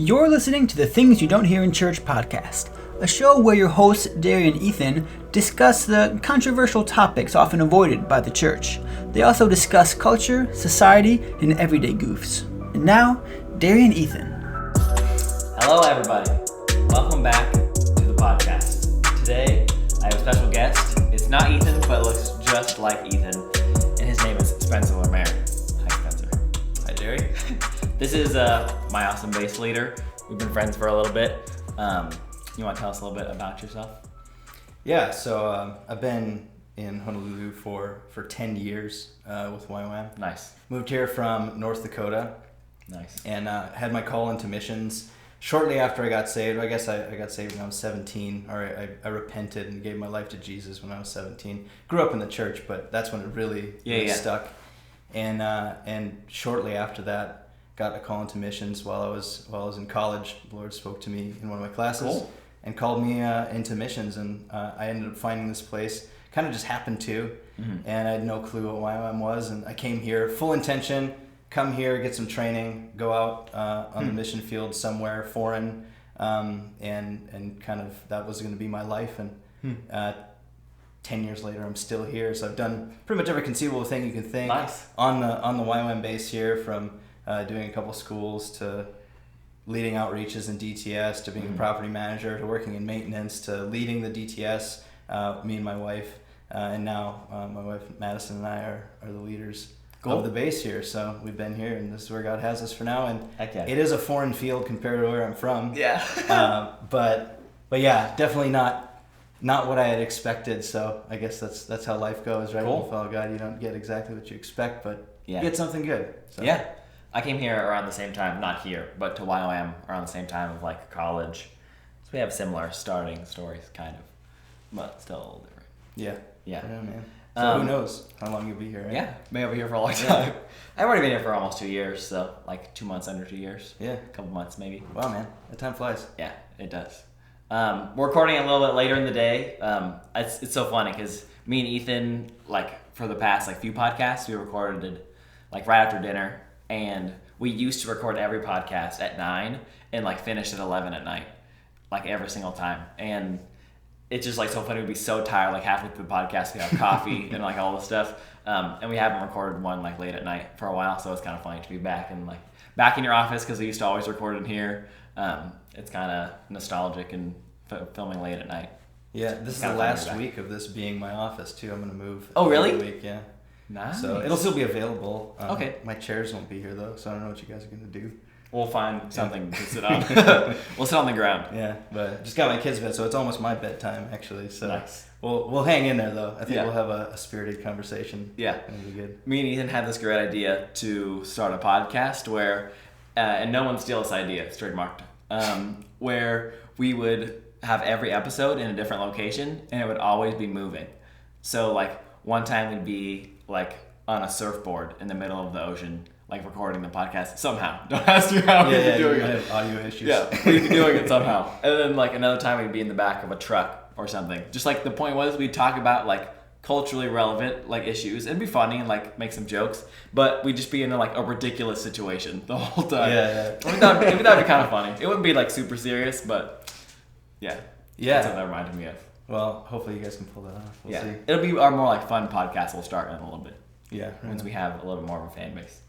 You're listening to the Things You Don't Hear in Church podcast, a show where your hosts, Derry and Ethan, discuss the controversial topics often avoided by the church. They also discuss culture, society, and everyday goofs. And now, Derry and Ethan. Hello, everybody. Welcome back to the podcast. Today, I have a special guest. It's not Ethan, but looks just like Ethan, and his name is Spencer Lemer. Hi, Spencer. Hi, Derry. This is my awesome bass leader. We've been friends for a little bit. You want to tell us a little bit about yourself? Yeah, so I've been in Honolulu for 10 years with YWAM. Nice. Moved here from North Dakota. Nice. And had my call into missions shortly after I got saved. I guess I got saved when I was 17, or I repented and gave my life to Jesus when I was 17. Grew up in the church, but that's when it really stuck. And shortly after that, got a call into missions while I was in college. The Lord spoke to me in one of my classes and called me into missions, and I ended up finding this place. Kind of just happened to, and I had no clue what YWAM was, and I came here full intention. Come here, get some training, go out on the mission field somewhere foreign, and kind of that was going to be my life. And 10 years later, I'm still here. So I've done pretty much every conceivable thing you can think. Nice. on the YWAM base here, from doing a couple schools to leading outreaches in DTS to being a property manager to working in maintenance to leading the DTS. Me and my wife, and now my wife Madison and I are the leaders. Cool. Of the base here, so we've been here, and this is where God has us for now. And it is a foreign field compared to where I'm from. Yeah. But yeah, definitely not what I had expected. So I guess that's how life goes, right? Cool. When you follow God, you don't get exactly what you expect, but you get something good. So. Yeah. I came here around the same time, not here, but to YWAM around the same time of like college. So we have similar starting stories, kind of, but still a little different. Yeah. Yeah. Yeah, man. So who knows how long you'll be here, right? Yeah, been over here for a long time. I've already been here for almost 2 years, so like 2 months, under 2 years. Yeah. A couple months maybe. Wow, man. The time flies. Yeah, it does. We're recording a little bit later in the day. It's so funny because me and Ethan, like for the past like few podcasts, we recorded like right after dinner, and we used to record every podcast at 9 and like finish at 11 at night, like every single time. And it's just like so funny. We'd be so tired, like halfway through the podcast, we have coffee and like all this stuff. And we haven't recorded one like late at night for a while, so it's kind of funny to be back in your office, because we used to always record in here. It's kind of nostalgic and filming late at night. Yeah, this is the last week of this being my office too. I'm gonna move. Oh, really? Week, yeah. Nice. So it'll still be available. Okay. My chairs won't be here though, so I don't know what you guys are gonna do. We'll find something to sit on. We'll sit on the ground. Yeah, but just got my kids' bed, so it's almost my bedtime actually. So nice. We'll hang in there though. I think we'll have a spirited conversation. Yeah, it'll be good. Me and Ethan had this great idea to start a podcast where, and no one steal this idea, it's trademarked, where we would have every episode in a different location, and it would always be moving. So like one time we'd be like on a surfboard in the middle of the ocean, like recording the podcast somehow. Don't ask me how we'd be doing it. Audio issues. Yeah, we'd be doing it somehow. And then like another time we'd be in the back of a truck or something. Just like the point was, we'd talk about like culturally relevant like issues. It'd be funny and like make some jokes, but we'd just be in like a ridiculous situation the whole time. Yeah. I mean, that'd be kind of funny. It wouldn't be like super serious, but yeah. That's what that reminded me of. Well, hopefully you guys can pull that off. We'll see. It'll be our more like fun podcast we'll start in a little bit. Yeah. Once we have a little more of a fan base.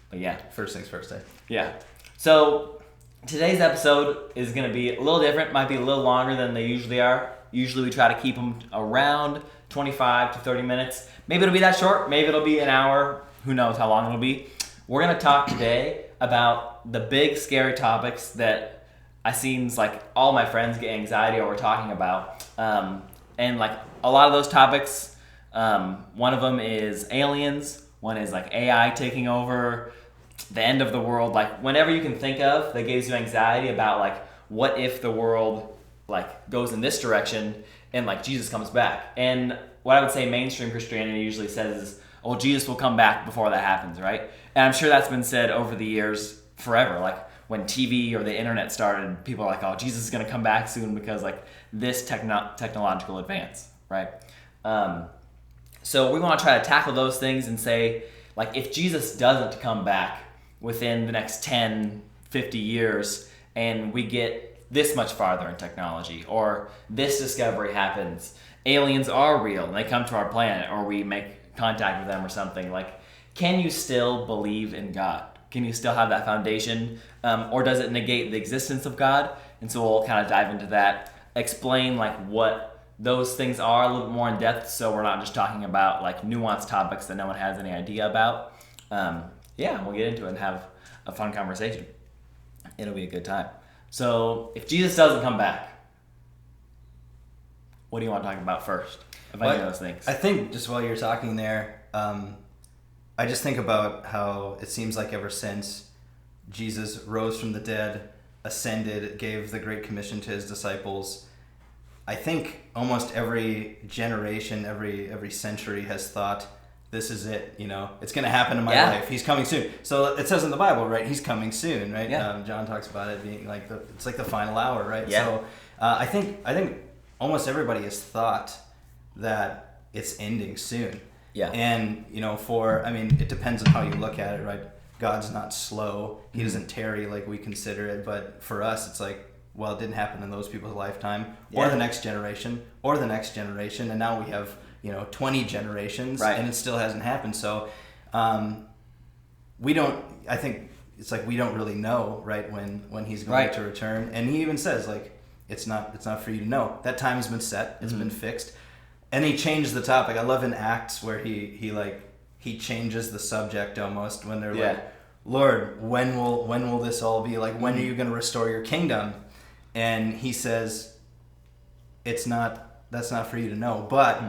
But yeah. First things first, eh? Yeah. So today's episode is going to be a little different. Might be a little longer than they usually are. Usually we try to keep them around 25 to 30 minutes. Maybe it'll be that short. Maybe it'll be an hour. Who knows how long it'll be. We're going to talk today about the big scary topics that I seems like all my friends get anxiety over talking about. And like a lot of those topics, one of them is aliens. One is like AI taking over, the end of the world. Like whenever you can think of that gives you anxiety about like what if the world like goes in this direction and like Jesus comes back. And what I would say mainstream Christianity usually says is, oh, Jesus will come back before that happens, right? And I'm sure that's been said over the years forever. Like when TV or the internet started, people are like, oh, Jesus is going to come back soon because like this technological advance, right? So we want to try to tackle those things and say, like, if Jesus doesn't come back within the next 10, 50 years, and we get this much farther in technology, or this discovery happens, aliens are real and they come to our planet, or we make contact with them or something, like, can you still believe in God? Can you still have that foundation? Or does it negate the existence of God? And so we'll kind of dive into that, explain like what those things are a little bit more in depth, so we're not just talking about like nuanced topics that no one has any idea about. We'll get into it and have a fun conversation. It'll be a good time. So if Jesus doesn't come back, what do you want to talk about first? If any of those things. I think just while you're talking there, I just think about how it seems like ever since Jesus rose from the dead, ascended, gave the Great Commission to his disciples, I think almost every generation, every century has thought, this is it, it's going to happen in my life. He's coming soon. So it says in the Bible, right? He's coming soon, right? Yeah. John talks about it being like it's like the final hour, right? Yeah. So I think almost everybody has thought that it's ending soon. Yeah. And, it depends on how you look at it, right? God's not slow. He doesn't tarry like we consider it. But for us, it's like, well, it didn't happen in those people's lifetime, or the next generation, or the next generation. And now we have, 20 generations, and it still hasn't happened. So I think it's like we don't really know, right, when he's going to return. And he even says, like, it's not for you to know. That time has been set. It's been fixed. And he changed the topic. I love in Acts where he changes the subject almost when they're like, Lord, when will this all be? Like, when are you going to restore your kingdom? And he says, that's not for you to know, but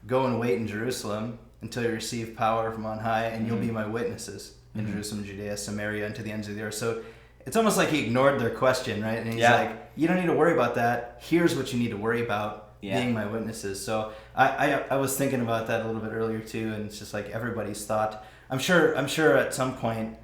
go and wait in Jerusalem until you receive power from on high, and you'll be my witnesses in Jerusalem, Judea, Samaria, and to the ends of the earth. So it's almost like he ignored their question, right? And he's like, you don't need to worry about that. Here's what you need to worry about. Being my witnesses. So I was thinking about that a little bit earlier too, and it's just like everybody's thought. I'm sure at some point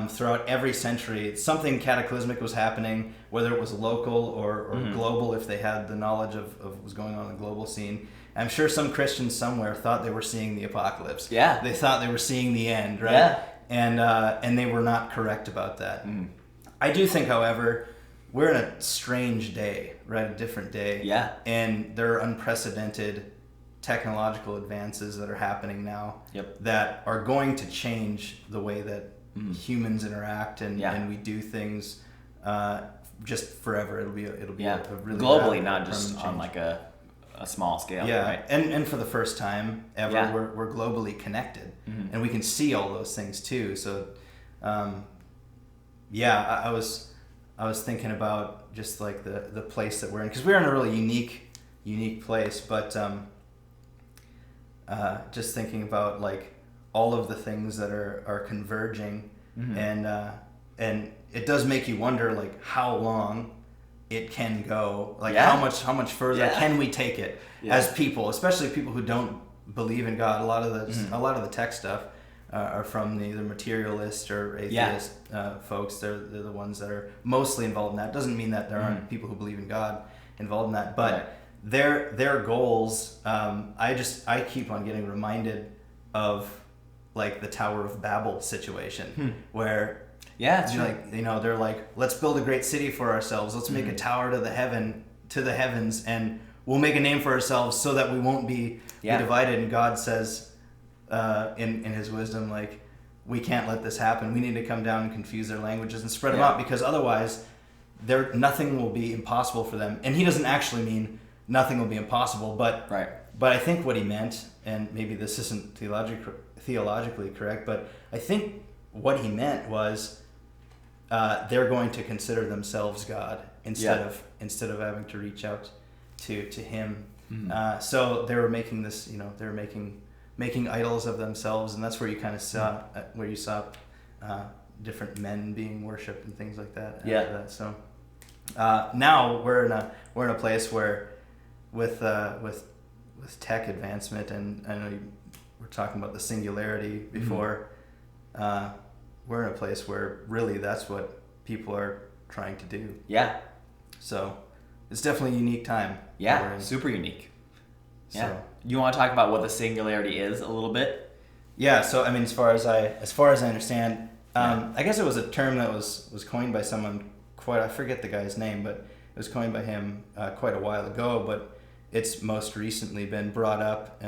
throughout every century something cataclysmic was happening, whether it was local or global, if they had the knowledge of what was going on in the global scene. I'm sure some Christians somewhere thought they were seeing the apocalypse. Yeah. They thought they were seeing the end, right? Yeah. And they were not correct about that. I do think, however, we're in a strange day, right? A different day. Yeah. And there are unprecedented technological advances that are happening now that are going to change the way that humans interact and we do things just forever. It'll be a really globally, not just on like a small scale. Yeah. Right? And for the first time ever, we're globally connected, and we can see all those things too. So, I was thinking about just like the place that we're in, because we're in a really unique place, but just thinking about like all of the things that are converging, and it does make you wonder like how long it can go, like how much further can we take it as people, especially people who don't believe in God. A lot of the tech stuff are from either materialist or atheist folks. They're the ones that are mostly involved in that. Doesn't mean that there aren't people who believe in God involved in that, but their goals. I keep on getting reminded of like the Tower of Babel situation, where they're like, let's build a great city for ourselves. Let's make a tower to the heavens, and we'll make a name for ourselves so that we won't be divided. And God says, in his wisdom, like, we can't let this happen. We need to come down and confuse their languages and spread them out, because otherwise nothing will be impossible for them. And he doesn't actually mean nothing will be impossible, but I think what he meant, and maybe this isn't theologically correct, but I think what he meant was they're going to consider themselves God instead of having to reach out to him. So they were making this, they were making idols of themselves, and that's where you kind of saw different men being worshipped and things like that. After that. So now we're in a place where with tech advancement, and I know we're talking about the singularity before. We're in a place where really that's what people are trying to do. Yeah. So it's definitely a unique time. Yeah, super unique. Yeah. You want to talk about what the singularity is a little bit? Yeah. So I mean, as far as I understand, I guess it was a term that was coined by someone I forget the guy's name, but it was coined by him quite a while ago, but it's most recently been brought up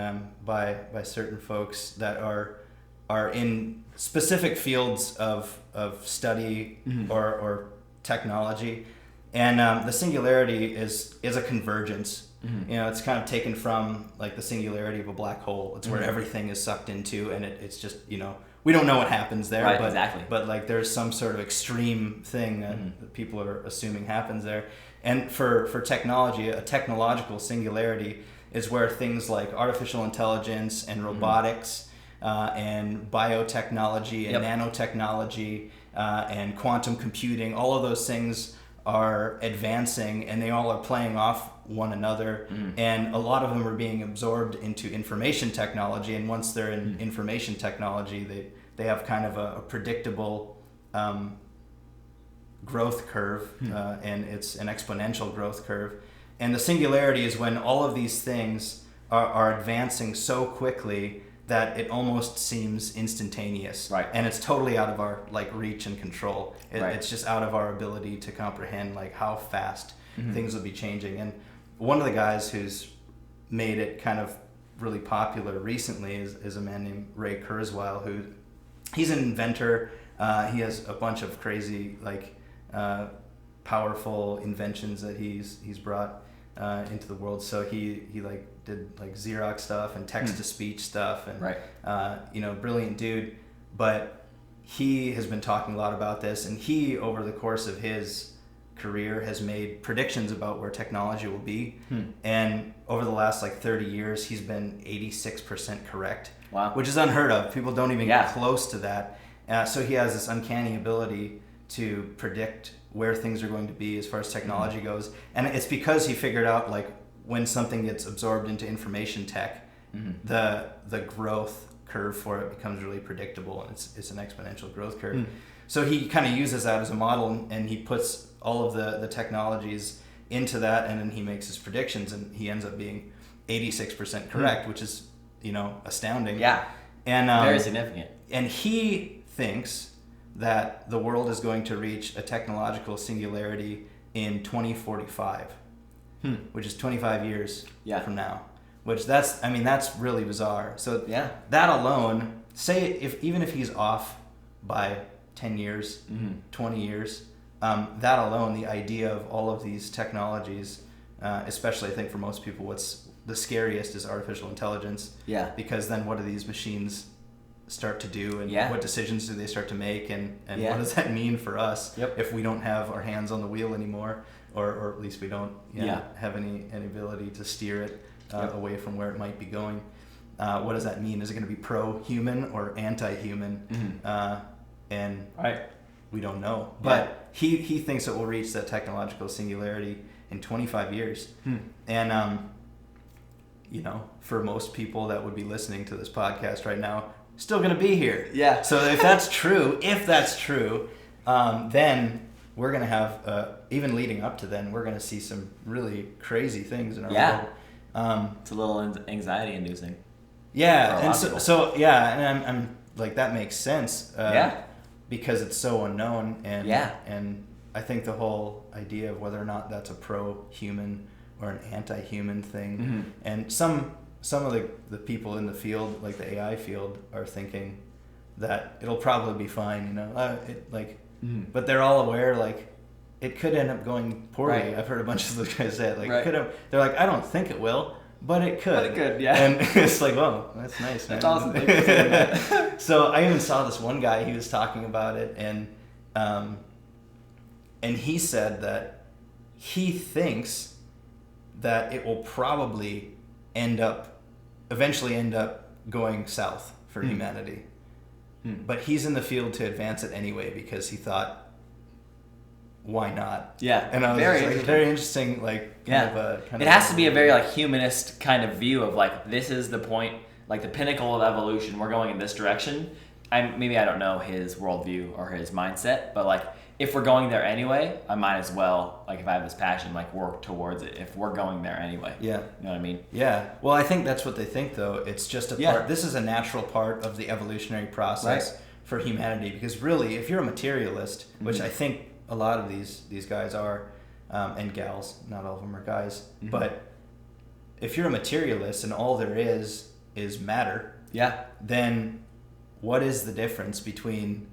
by certain folks that are in specific fields of study or technology. And the singularity is a convergence. You know, it's kind of taken from like the singularity of a black hole. It's where everything is sucked into, and it's just, you know, we don't know what happens there, right, but exactly. But like there's some sort of extreme thing that people are assuming happens there. And for technology, a technological singularity is where things like artificial intelligence and robotics and biotechnology and nanotechnology and quantum computing, all of those things are advancing, and they all are playing off one another, and a lot of them are being absorbed into information technology, and once they're in information technology, they have kind of a predictable growth curve, and it's an exponential growth curve. And the singularity is when all of these things are advancing so quickly that it almost seems instantaneous, right? And it's totally out of our like reach and control. It's just out of our ability to comprehend like how fast things will be changing. And one of the guys who's made it kind of really popular recently is a man named Ray Kurzweil, who he's an inventor. He has a bunch of crazy like powerful inventions that he's brought into the world. So he like did like Xerox stuff and text to speech stuff, and you know, brilliant dude. But he has been talking a lot about this, and he over the course of his career has made predictions about where technology will be. And over the last like 30 years, he's been 86% correct. Wow. Which is unheard of. People don't even get close to that. So he has this uncanny ability to predict where things are going to be as far as technology goes. And it's because he figured out like when something gets absorbed into information tech, the growth curve for it becomes really predictable, and it's an exponential growth curve. So he kind of uses that as a model, and he puts all of the technologies into that, and then he makes his predictions, and he ends up being 86% correct, which is, you know, astounding. Yeah. And very significant. And he thinks that the world is going to reach a technological singularity in 2045, which is 25 years from now. Which that's really bizarre. So that alone, even if he's off by 10 years, 20 years, that alone, the idea of all of these technologies, especially I think for most people, what's the scariest is artificial intelligence. Yeah. Because then what do these machines start to do, and what decisions do they start to make, and what does that mean for us if we don't have our hands on the wheel anymore, or at least we don't have any ability to steer it away from where it might be going. What does that mean? Is it going to be pro-human or anti-human? And we don't know. But he thinks it will reach that technological singularity in 25 years. And you know, for most people that would be listening to this podcast right now, still going to be here. Yeah. So if that's true, then we're going to have, even leading up to then, we're going to see some really crazy things in our world. It's a little anxiety inducing. Yeah. And and I'm like, that makes sense. Because it's so unknown. And I think the whole idea of whether or not that's a pro-human or an anti-human thing. And some of the people in the field, like the AI field, are thinking that it'll probably be fine, you know, but they're all aware, like, it could end up going poorly. I've heard a bunch of those guys say it, like, they're like, I don't think it will, but it could. And it's like, well, that's nice, man. That's awesome. Thank you for saying that. So I even saw this one guy, he was talking about it, and he said that he thinks that it will probably eventually end up going south for humanity. But he's in the field to advance it anyway, because he thought, why not? Yeah. And I was very interesting, like, it has to be a very like humanist kind of view of like, this is the point, like the pinnacle of evolution, we're going in this direction. Maybe I don't know his worldview or his mindset, but like, if we're going there anyway, I might as well, like, if I have this passion, like, work towards it if we're going there anyway. Yeah. You know what I mean? Yeah. Well, I think that's what they think, though. It's just a part. This is a natural part of the evolutionary process for humanity, because really, if you're a materialist, which I think a lot of these guys are, and gals, not all of them are guys, but if you're a materialist and all there is matter, then what is the difference between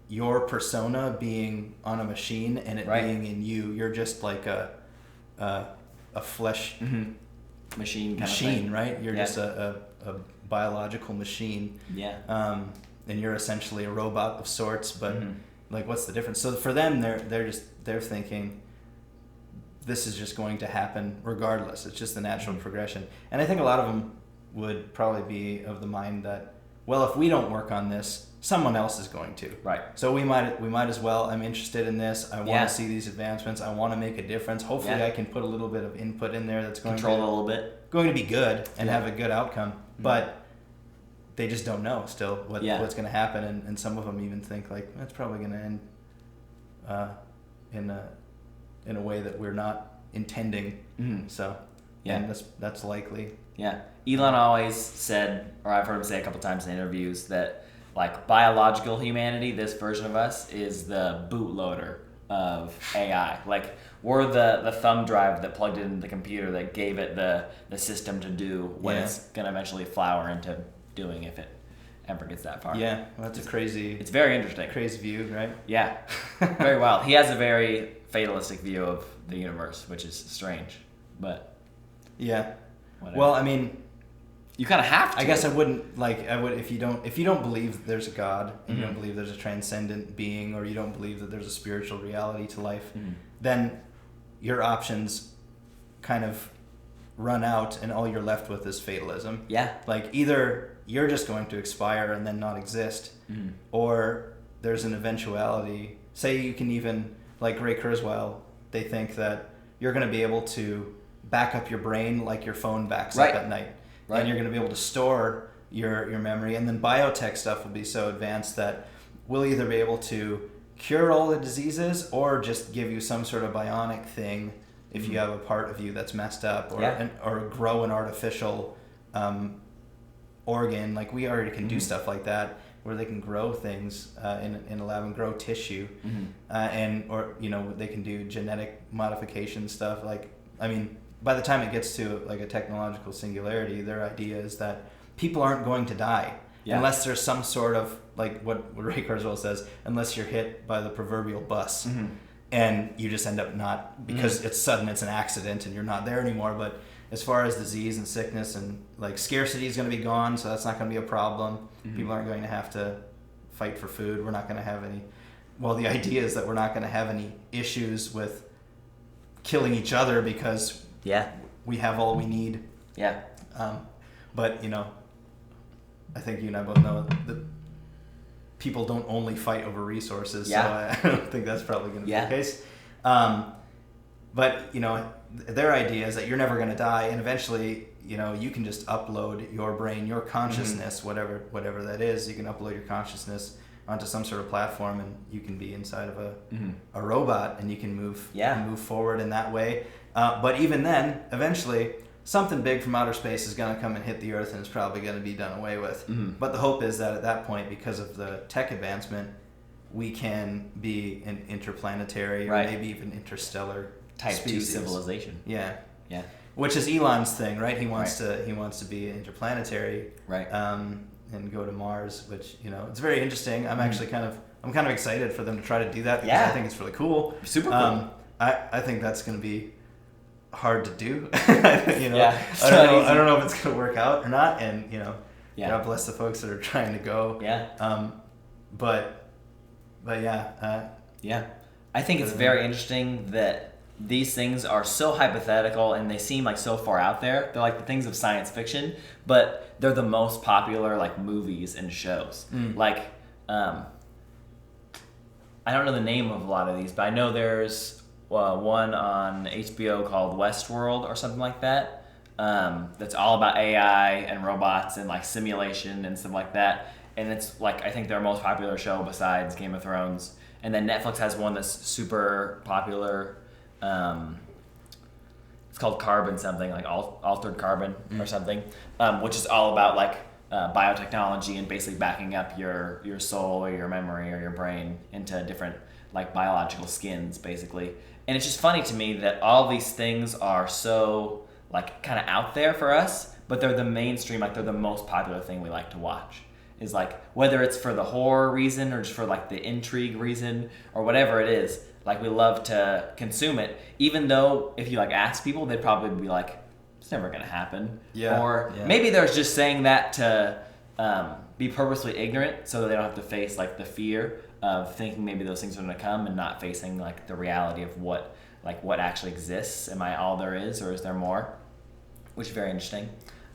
your persona being on a machine and it being in you? You're just like a flesh machine, right? You're just a biological machine. And you're essentially a robot of sorts, but like, what's the difference? So for them, they're thinking this is just going to happen regardless. It's just the natural progression. And I think a lot of them would probably be of the mind that, well, if we don't work on this, someone else is going to. Right. So we might as well. I'm interested in this. I want to see these advancements. I want to make a difference. Hopefully, I can put a little bit of input in there that's going control a little bit, going to be good and have a good outcome. But they just don't know still what's going to happen, and some of them even think like that's probably going to end in a way that we're not intending. So and that's likely. Elon always said, or I've heard him say a couple times in interviews, that like biological humanity, this version of us, is the bootloader of AI. Like, we're the thumb drive that plugged it into the computer that gave it the system to do what it's gonna eventually flower into doing, if it ever gets that far. Well, that's a crazy. It's very interesting. Crazy view, right? Yeah, very wild. He has a very fatalistic view of the universe, which is strange, but whatever. Well, I mean, you kind of have to. I guess I would if you don't believe there's a God, and you don't believe there's a transcendent being, or you don't believe that there's a spiritual reality to life, then your options kind of run out, and all you're left with is fatalism. Like, either you're just going to expire and then not exist, or there's an eventuality. Say you can even, like Ray Kurzweil, they think that you're going to be able to back up your brain like your phone backs up at night. And you're going to be able to store your memory, and then biotech stuff will be so advanced that we'll either be able to cure all the diseases or just give you some sort of bionic thing if you have a part of you that's messed up, or grow an artificial organ. Like, we already can do stuff like that, where they can grow things in a lab and grow tissue, or they can do genetic modification stuff. Like, I mean, by the time it gets to like a technological singularity, their idea is that people aren't going to die unless there's some sort of, like what Ray Kurzweil says, unless you're hit by the proverbial bus, and you just end up not, because it's sudden, it's an accident, and you're not there anymore. But as far as disease and sickness and like scarcity is going to be gone, so that's not going to be a problem. People aren't going to have to fight for food. We're not going to have any. Well, the idea is that we're not going to have any issues with killing each other because we have all we need. But I think you and I both know that people don't only fight over resources. So I don't think that's probably going to be the case. But their idea is that you're never going to die, and eventually you can just upload your brain, your consciousness, whatever that is. You can upload your consciousness onto some sort of platform, and you can be inside of a robot, and you can move forward in that way. But even then, eventually, something big from outer space is going to come and hit the Earth, and it's probably going to be done away with. But the hope is that at that point, because of the tech advancement, we can be an interplanetary or maybe even interstellar type species. 2 civilization. Which is Elon's thing, right? He wants to be interplanetary, and go to Mars, which it's very interesting. I'm actually kind of excited for them to try to do that, because I think it's really cool. Super cool. I think that's going to be hard to do. I don't know if it's going to work out or not, and God bless the folks that are trying to go. But I think it's very interesting that these things are so hypothetical, and they seem like so far out there. They're like the things of science fiction, but they're the most popular like movies and shows. Like, I don't know the name of a lot of these, but I know there's one on HBO called Westworld or something like that. That's all about AI and robots and like simulation and stuff like that. And it's like, I think their most popular show besides Game of Thrones. And then Netflix has one that's super popular. It's called Carbon something, like Altered Carbon or something, which is all about like biotechnology and basically backing up your soul or your memory or your brain into different like biological skins basically. And it's just funny to me that all these things are so like kind of out there for us, but they're the mainstream, like they're the most popular thing we like to watch. Is like whether it's for the horror reason or just for like the intrigue reason or whatever it is, like we love to consume it, even though if you like ask people, they'd probably be like, it's never gonna happen. Or maybe they're just saying that to be purposely ignorant so that they don't have to face like the fear of thinking maybe those things are gonna come and not facing like the reality of what actually exists. Am I all there is, or is there more? Which is very interesting.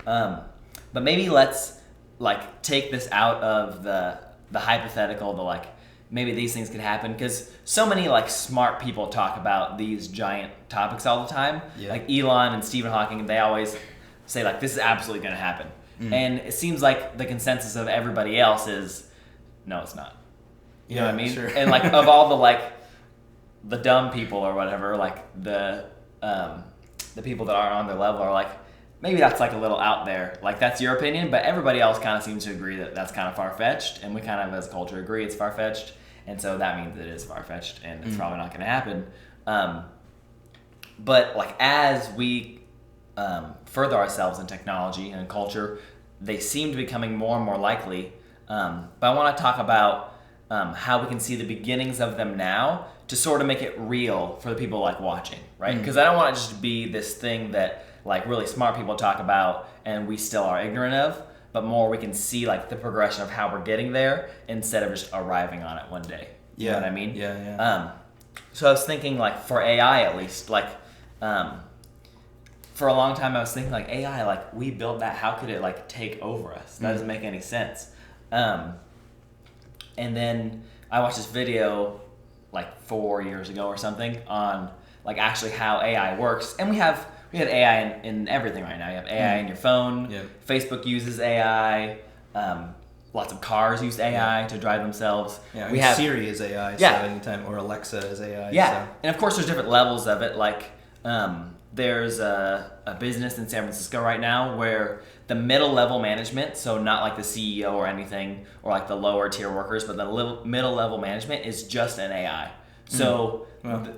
But maybe let's like take this out of the hypothetical, the like maybe these things could happen, because so many like smart people talk about these giant topics all the time. Like Elon and Stephen Hawking, they always say like this is absolutely going to happen. And it seems like the consensus of everybody else is no, it's not. You know what I mean? Sure. And like of all the like the dumb people or whatever, like the people that aren't on their level are like, maybe that's like a little out there. Like that's your opinion, but everybody else kind of seems to agree that that's kind of far-fetched, and we kind of as a culture agree it's far-fetched, and so that means it is far-fetched and it's probably not going to happen. But like as we further ourselves in technology and culture, they seem to be becoming more and more likely. But I want to talk about how we can see the beginnings of them now to sort of make it real for the people like watching, right? Because I don't want it just to be this thing that like really smart people talk about and we still are ignorant of, but more we can see like the progression of how we're getting there instead of just arriving on it one day. You know what I mean? So I was thinking like for AI at least, like for a long time I was thinking like AI, like we built that, how could it like take over us? That doesn't make any sense. And then I watched this video like 4 years ago or something on like actually how AI works, and we have AI in everything right now. You have AI in your phone. Facebook uses AI. Lots of cars use AI to drive themselves. We have Siri is AI. So anytime, or Alexa is AI. So. And of course, there's different levels of it. Like there's a business in San Francisco right now where the middle level management, so not like the CEO or anything, or like the lower tier workers, but the middle level management is just an AI. So.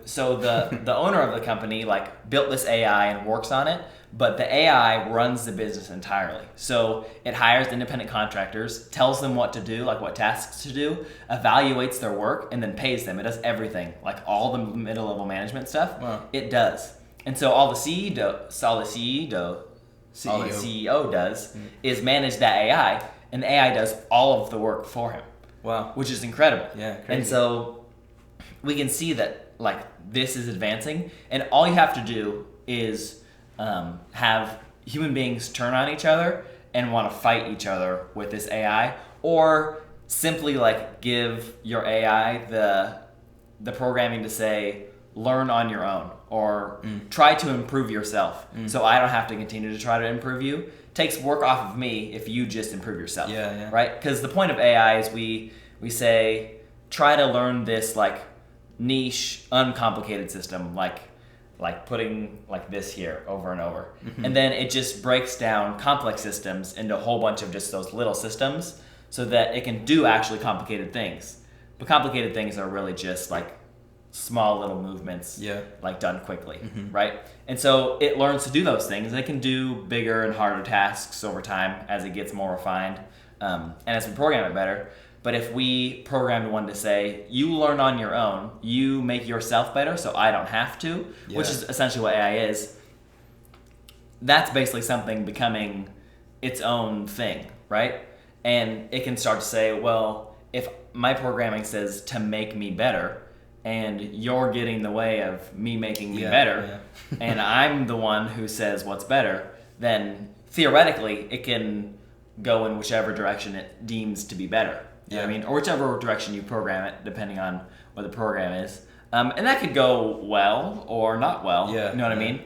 So the owner of the company like built this AI and works on it, but the AI runs the business entirely. So it hires independent contractors, tells them what to do, like what tasks to do, evaluates their work, and then pays them. It does everything, like all the middle level management stuff. It does. And so all the CEO does is manage that AI, and the AI does all of the work for him. Which is incredible. Crazy. And so we can see that like this is advancing, and all you have to do is have human beings turn on each other and want to fight each other with this AI, or simply like give your AI the programming to say learn on your own, or try to improve yourself, so I don't have to continue to try to improve you. Takes work off of me if you just improve yourself. Right? Because the point of AI is we say try to learn this like niche, uncomplicated system, like putting like this here over and over. And then it just breaks down complex systems into a whole bunch of just those little systems so that it can do actually complicated things. But complicated things are really just like small little movements, like done quickly, right? And so it learns to do those things, and it can do bigger and harder tasks over time as it gets more refined, and as we program it better. But if we programmed one to say, you learn on your own, you make yourself better so I don't have to, which is essentially what AI is, that's basically something becoming its own thing, right? And it can start to say, well, if my programming says to make me better, and you're getting in the way of me making me better, and I'm the one who says what's better, then theoretically it can go in whichever direction it deems to be better. You know what I mean? Or whichever direction you program it, depending on what the program is. And that could go well or not well. You know what I mean?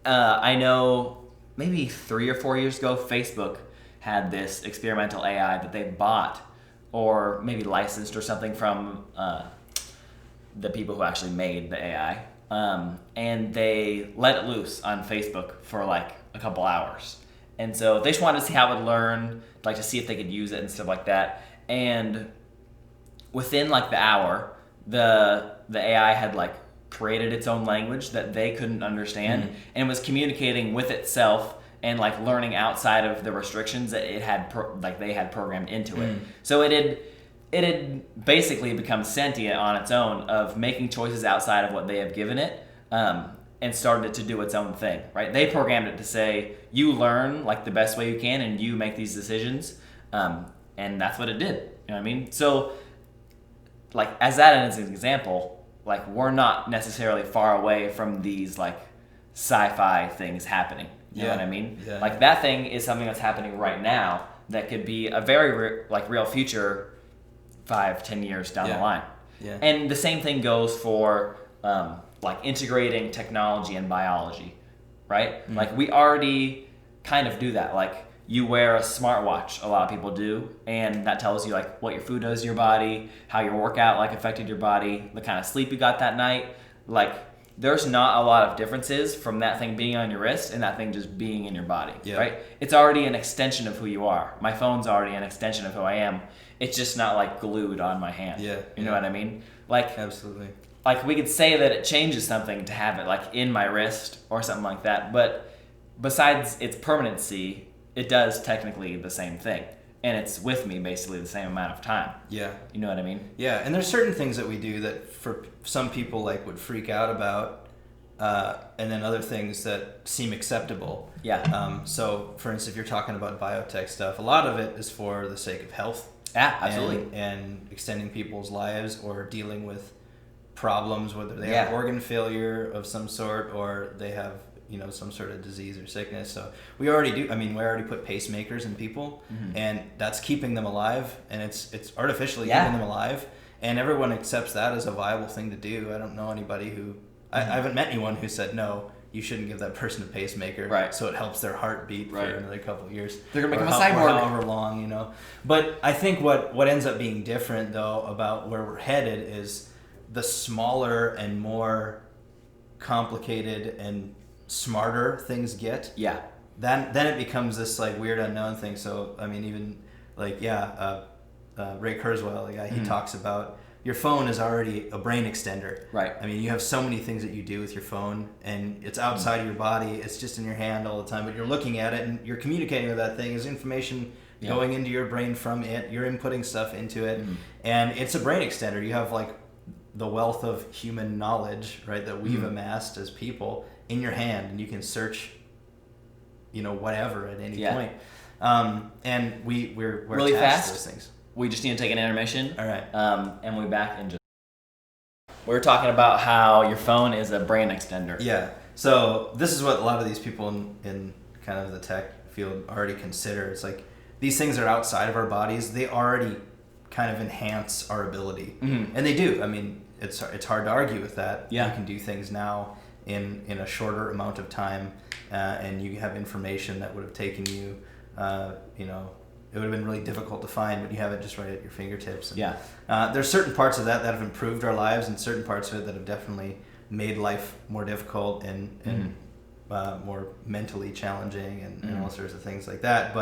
I know maybe 3 or 4 years ago, Facebook had this experimental AI that they bought or maybe licensed or something from the people who actually made the AI. And they let it loose on Facebook for like a couple hours. And so they just wanted to see how it would learn, like to see if they could use it and stuff like that. And within like the hour, the AI had like created its own language that they couldn't understand, and was communicating with itself and like learning outside of the restrictions that it had they had programmed into it. So it had basically become sentient on its own, of making choices outside of what they have given it, and started to do its own thing, right? They programmed it to say, you learn like the best way you can and you make these decisions, and that's what it did. You know what I mean? So like as that as an example, like we're not necessarily far away from these like sci-fi things happening. You know what I mean? Yeah. Like that thing is something that's happening right now that could be a very real future 5-10 years down the line. Yeah. And the same thing goes for like integrating technology and biology, right? Like we already kind of do that. Like you wear a smartwatch, a lot of people do, and that tells you like what your food does to your body, how your workout like affected your body, the kind of sleep you got that night. Like there's not a lot of differences from that thing being on your wrist and that thing just being in your body, right? It's already an extension of who you are. My phone's already an extension of who I am. It's just not like glued on my hand. You know what I mean? Like Absolutely. Like we could say that it changes something to have it like in my wrist or something like that, but besides its permanency, it does technically the same thing. And it's with me basically the same amount of time. Yeah. You know what I mean? Yeah, and there's certain things that we do that for some people like would freak out about, and then other things that seem acceptable. Yeah. So, for instance, if you're talking about biotech stuff, a lot of it is for the sake of health. Yeah, absolutely. And extending people's lives or dealing with problems, whether they have organ failure of some sort or they have some sort of disease or sickness. So we already put pacemakers in people, and that's keeping them alive, and it's artificially keeping them alive, and everyone accepts that as a viable thing to do. I don't know anybody who I haven't met anyone who said no, you shouldn't give that person a pacemaker, right? So it helps their heart beat for another couple of years. They're gonna become a cyborg, however long, But I think what ends up being different though about where we're headed is the smaller and more complicated and smarter things get, then it becomes this like weird unknown thing. So I mean, even like Ray Kurzweil, the guy, he talks about your phone is already a brain extender, right? I mean, you have so many things that you do with your phone, and it's outside of your body. It's just in your hand all the time, but you're looking at it and you're communicating with that thing. There's information going into your brain from it. You're inputting stuff into it, and it's a brain extender. You have like the wealth of human knowledge, right, that we've amassed as people in your hand, and you can search whatever at any point, and we're really fast. To those things. We just need to take an intermission. All right. And we'll be back in just. We're talking about how your phone is a brain extender. Yeah. So this is what a lot of these people in kind of the tech field already consider. It's like these things are outside of our bodies. They already kind of enhance our ability, and they do. I mean, it's hard to argue with that. You can do things now in a shorter amount of time, and you have information that would have taken you, it would have been really difficult to find, but you have it just right at your fingertips. And, there's certain parts of that have improved our lives, and certain parts of it that have definitely made life more difficult and more mentally challenging and all sorts of things like that.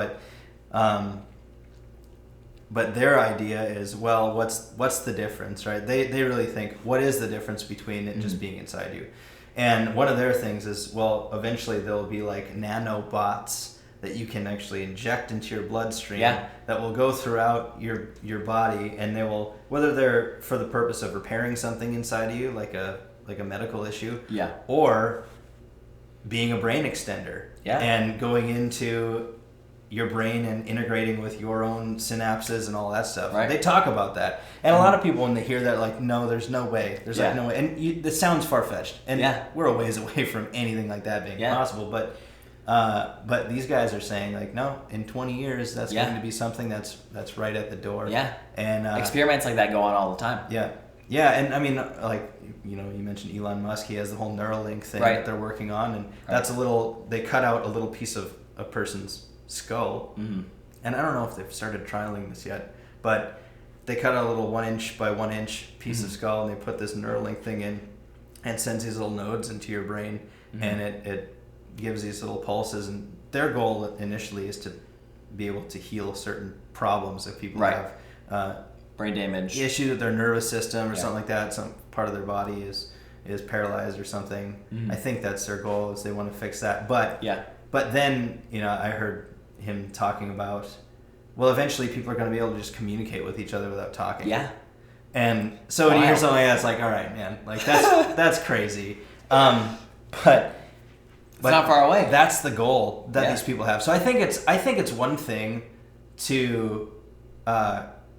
But their idea is, well, what's the difference, right? They really think, what is the difference between it just being inside you? And one of their things is, well, eventually there'll be like nanobots that you can actually inject into your bloodstream that will go throughout your body, and they will, whether they're for the purpose of repairing something inside of you, like a medical issue, or being a brain extender, and going into your brain and integrating with your own synapses and all that stuff. Right. They talk about that. And a lot of people, when they hear that, like, no, there's no way. There's like no way. And this sounds far-fetched. And we're a ways away from anything like that being possible. But these guys are saying, like, no, in 20 years, that's going to be something that's right at the door. Yeah. And experiments like that go on all the time. Yeah. Yeah, and I mean, like, you mentioned Elon Musk. He has the whole Neuralink thing that they're working on. And that's they cut out a little piece of a person's skull, and I don't know if they've started trialing this yet, but they cut out a little 1 inch by 1 inch piece of skull, and they put this Neuralink thing in, and sends these little nodes into your brain, and it gives these little pulses, and their goal initially is to be able to heal certain problems that people Right. have. Brain damage. Issue with their nervous system or Yeah. something like that. Some part of their body is paralyzed or something. Mhm. I think that's their goal, is they want to fix that. But then, I heard him talking about, well, eventually people are going to be able to just communicate with each other without talking. Yeah. And so when you hear something like that, it's like, all right, man, like that's crazy. But it's not far away. That's the goal that these people have. So I think it's one thing to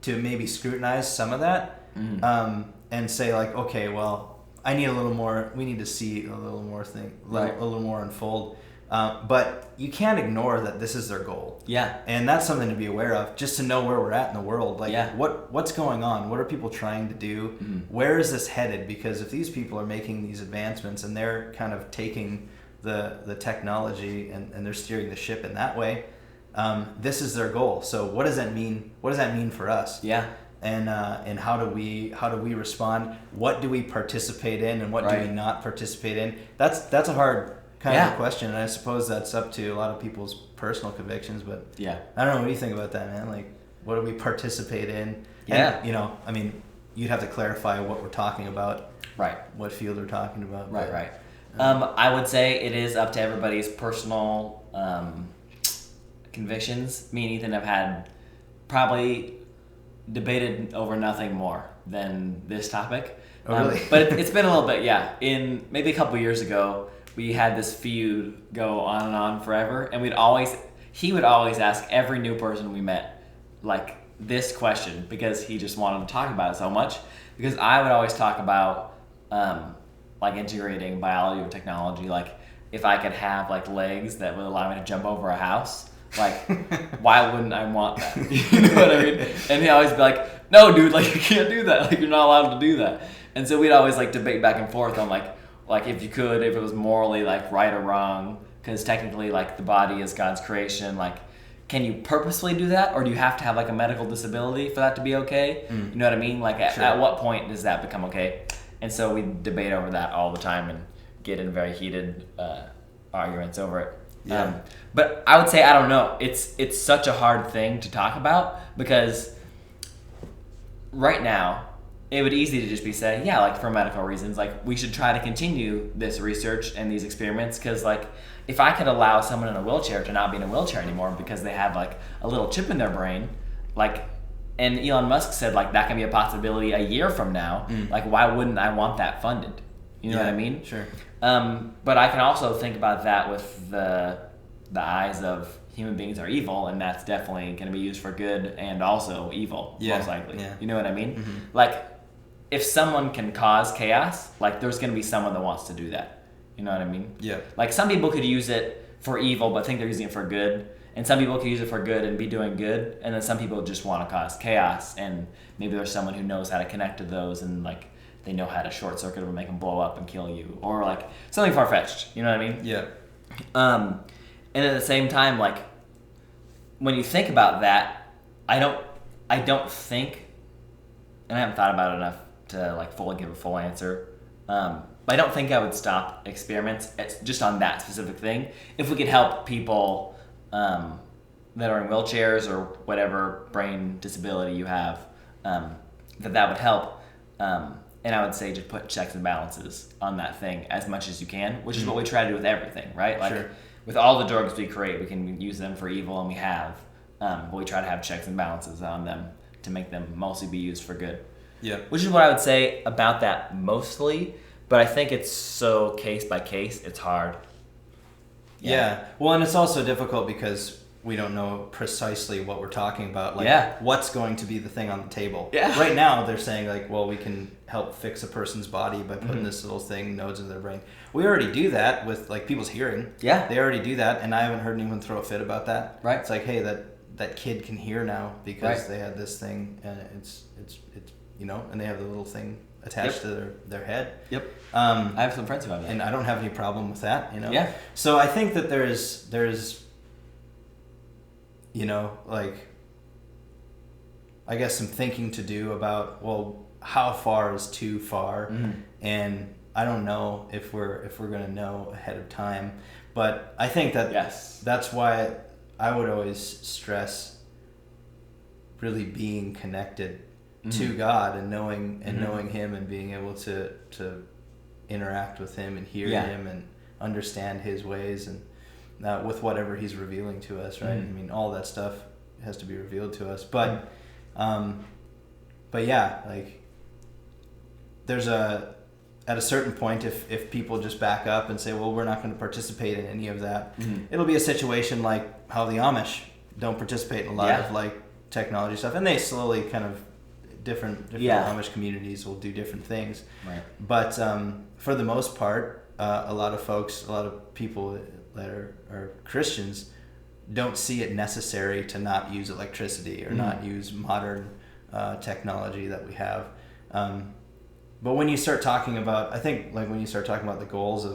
maybe scrutinize some of that, and say like, okay, well, I need a little more. We need to see a little more a little more unfold. But you can't ignore that this is their goal. Yeah. And that's something to be aware of, just to know where we're at in the world. Like, Yeah. what's going on? What are people trying to do? Mm-hmm. Where is this headed? Because if these people are making these advancements and they're kind of taking the technology and they're steering the ship in that way, this is their goal. So what does that mean? What does that mean for us? Yeah. And how do we respond? What do we participate in, and what do we not participate in? That's a hard kind of a question, and I suppose that's up to a lot of people's personal convictions. But I don't know. What do you think about that, man? Like, what do we participate in? Yeah. And, you'd have to clarify what we're talking about. Right. What field we're talking about. Right. I would say it is up to everybody's personal convictions. Me and Ethan have had probably debated over nothing more than this topic. Oh, really? But it's been a little bit, yeah. In maybe a couple years ago, we had this feud go on and on forever, and he would always ask every new person we met, like, this question, because he just wanted to talk about it so much. Because I would always talk about like integrating biology with technology, like if I could have like legs that would allow me to jump over a house, like why wouldn't I want that? You know what I mean? And he'd always be like, no, dude, like you can't do that, like you're not allowed to do that. And so we'd always like debate back and forth on like if you could, if it was morally like right or wrong, because technically like the body is God's creation, like can you purposely do that, or do you have to have like a medical disability for that to be okay? You know what I mean? Like at what point does that become okay? And so we debate over that all the time and get in very heated arguments over it. Yeah. But I would say, I don't know. It's such a hard thing to talk about, because right now it would easy to just be said, yeah, like for medical reasons, like we should try to continue this research and these experiments, because like if I could allow someone in a wheelchair to not be in a wheelchair anymore because they have like a little chip in their brain, like, and Elon Musk said like that can be a possibility a year from now, like why wouldn't I want that funded? You know what I mean? Sure. But I can also think about that with the eyes of human beings are evil, and that's definitely going to be used for good and also evil, most likely. Yeah. You know what I mean? Mm-hmm. Like, if someone can cause chaos, like there's going to be someone that wants to do that. You know what I mean? Yeah. Like some people could use it for evil, but think they're using it for good. And some people could use it for good and be doing good. And then some people just want to cause chaos. And maybe there's someone who knows how to connect to those, and like they know how to short circuit them and make them blow up and kill you. Or like something far-fetched. You know what I mean? Yeah. And at the same time, like when you think about that, I don't think, and I haven't thought about it enough to like fully give a full answer. But I don't think I would stop experiments just on that specific thing. If we could help people that are in wheelchairs or whatever brain disability you have, that would help. And I would say just put checks and balances on that thing as much as you can, which is what we try to do with everything, right? Like with all the drugs we create, we can use them for evil, and we have. But we try to have checks and balances on them to make them mostly be used for good. Yeah. Which is what I would say about that mostly, but I think it's so case by case, it's hard. Yeah. Well, and it's also difficult because we don't know precisely what we're talking about. Like, what's going to be the thing on the table? Yeah. Right now, they're saying, like, well, we can help fix a person's body by putting this little thing, nodes in their brain. We already do that with, like, people's hearing. Yeah. They already do that, and I haven't heard anyone throw a fit about that. Right. It's like, hey, that kid can hear now because they had this thing, and it's you know, and they have the little thing attached to their head. Yep. I have some friends who have that. And I don't have any problem with that, you know? Yeah. So I think that there's you know, like, I guess some thinking to do about, well, how far is too far? And I don't know if we're going to know ahead of time. But I think that Yes. that's why I would always stress really being connected to God and knowing Him and being able to interact with Him and hear Him and understand His ways and with whatever He's revealing to us, right? I mean, all that stuff has to be revealed to us, but yeah, like there's at a certain point, if people just back up and say, well, we're not going to participate in any of that, it'll be a situation like how the Amish don't participate in a lot of like technology stuff, and they slowly kind of different Amish communities will do different things, right? But for the most part, a lot of people that are Christians don't see it necessary to not use electricity or not use modern technology that we have. But when you start talking about, I think like when you start talking about the goals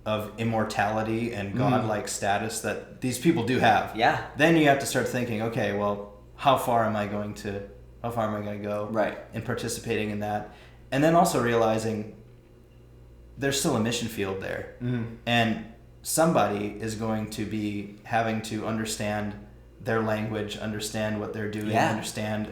of immortality and godlike status that these people do have, then you have to start thinking, okay, well, how far am I going to go right in participating in that? And then also realizing there's still a mission field there, and somebody is going to be having to understand their language, understand what they're doing, understand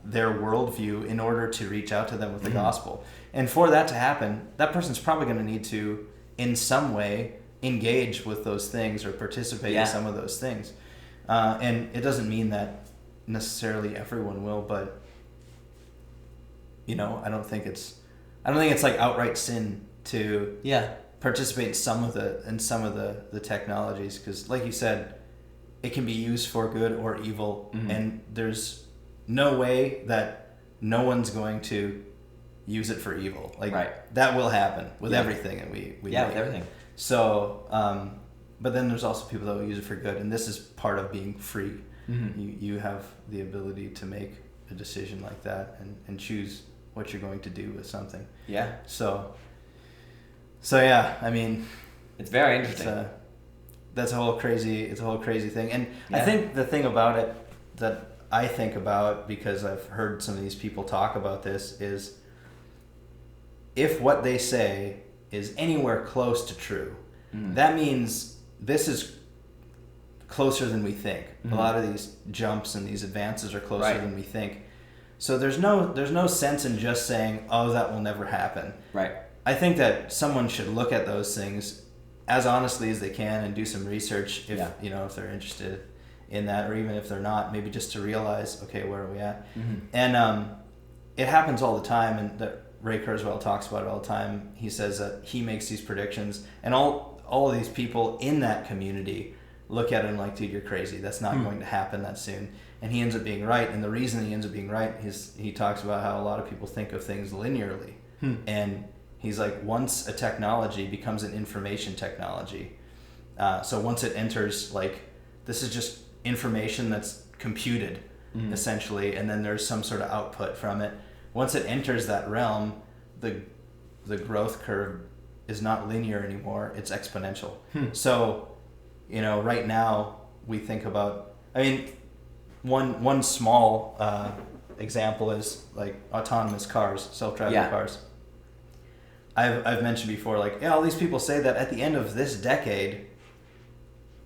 their worldview in order to reach out to them with the gospel. And for that to happen, that person's probably going to need to, in some way, engage with those things or participate in some of those things. And it doesn't mean that necessarily everyone will, but I don't think it's like outright sin to participate in some of the technologies, because like you said, it can be used for good or evil, and there's no way that no one's going to use it for evil. Like that will happen with everything, and we with everything. So but then there's also people that will use it for good, and this is part of being free. You have the ability to make a decision like that and choose what you're going to do with something. So yeah, I mean, it's very interesting. It's a whole crazy thing. And I think the thing about it that I think about, because I've heard some of these people talk about this, is if what they say is anywhere close to true, that means this is closer than we think. A lot of these jumps and these advances are closer than we think. So there's no sense in just saying, oh, that will never happen. Right. I think that someone should look at those things as honestly as they can and do some research if if they're interested in that, or even if they're not, maybe just to realize, okay, where are we at? And it happens all the time, and that Ray Kurzweil talks about it all the time. He says that he makes these predictions, and all of these people in that community look at him like, dude, you're crazy. That's not going to happen that soon. And he ends up being right. And the reason he ends up being right is he talks about how a lot of people think of things linearly. And he's like, once a technology becomes an information technology, so once it enters, like, this is just information that's computed, essentially, and then there's some sort of output from it. Once it enters that realm, the growth curve is not linear anymore. It's exponential. So, right now we think about, I mean, one small example is like autonomous cars, self-driving cars. I've mentioned before, like, all these people say that at the end of this decade,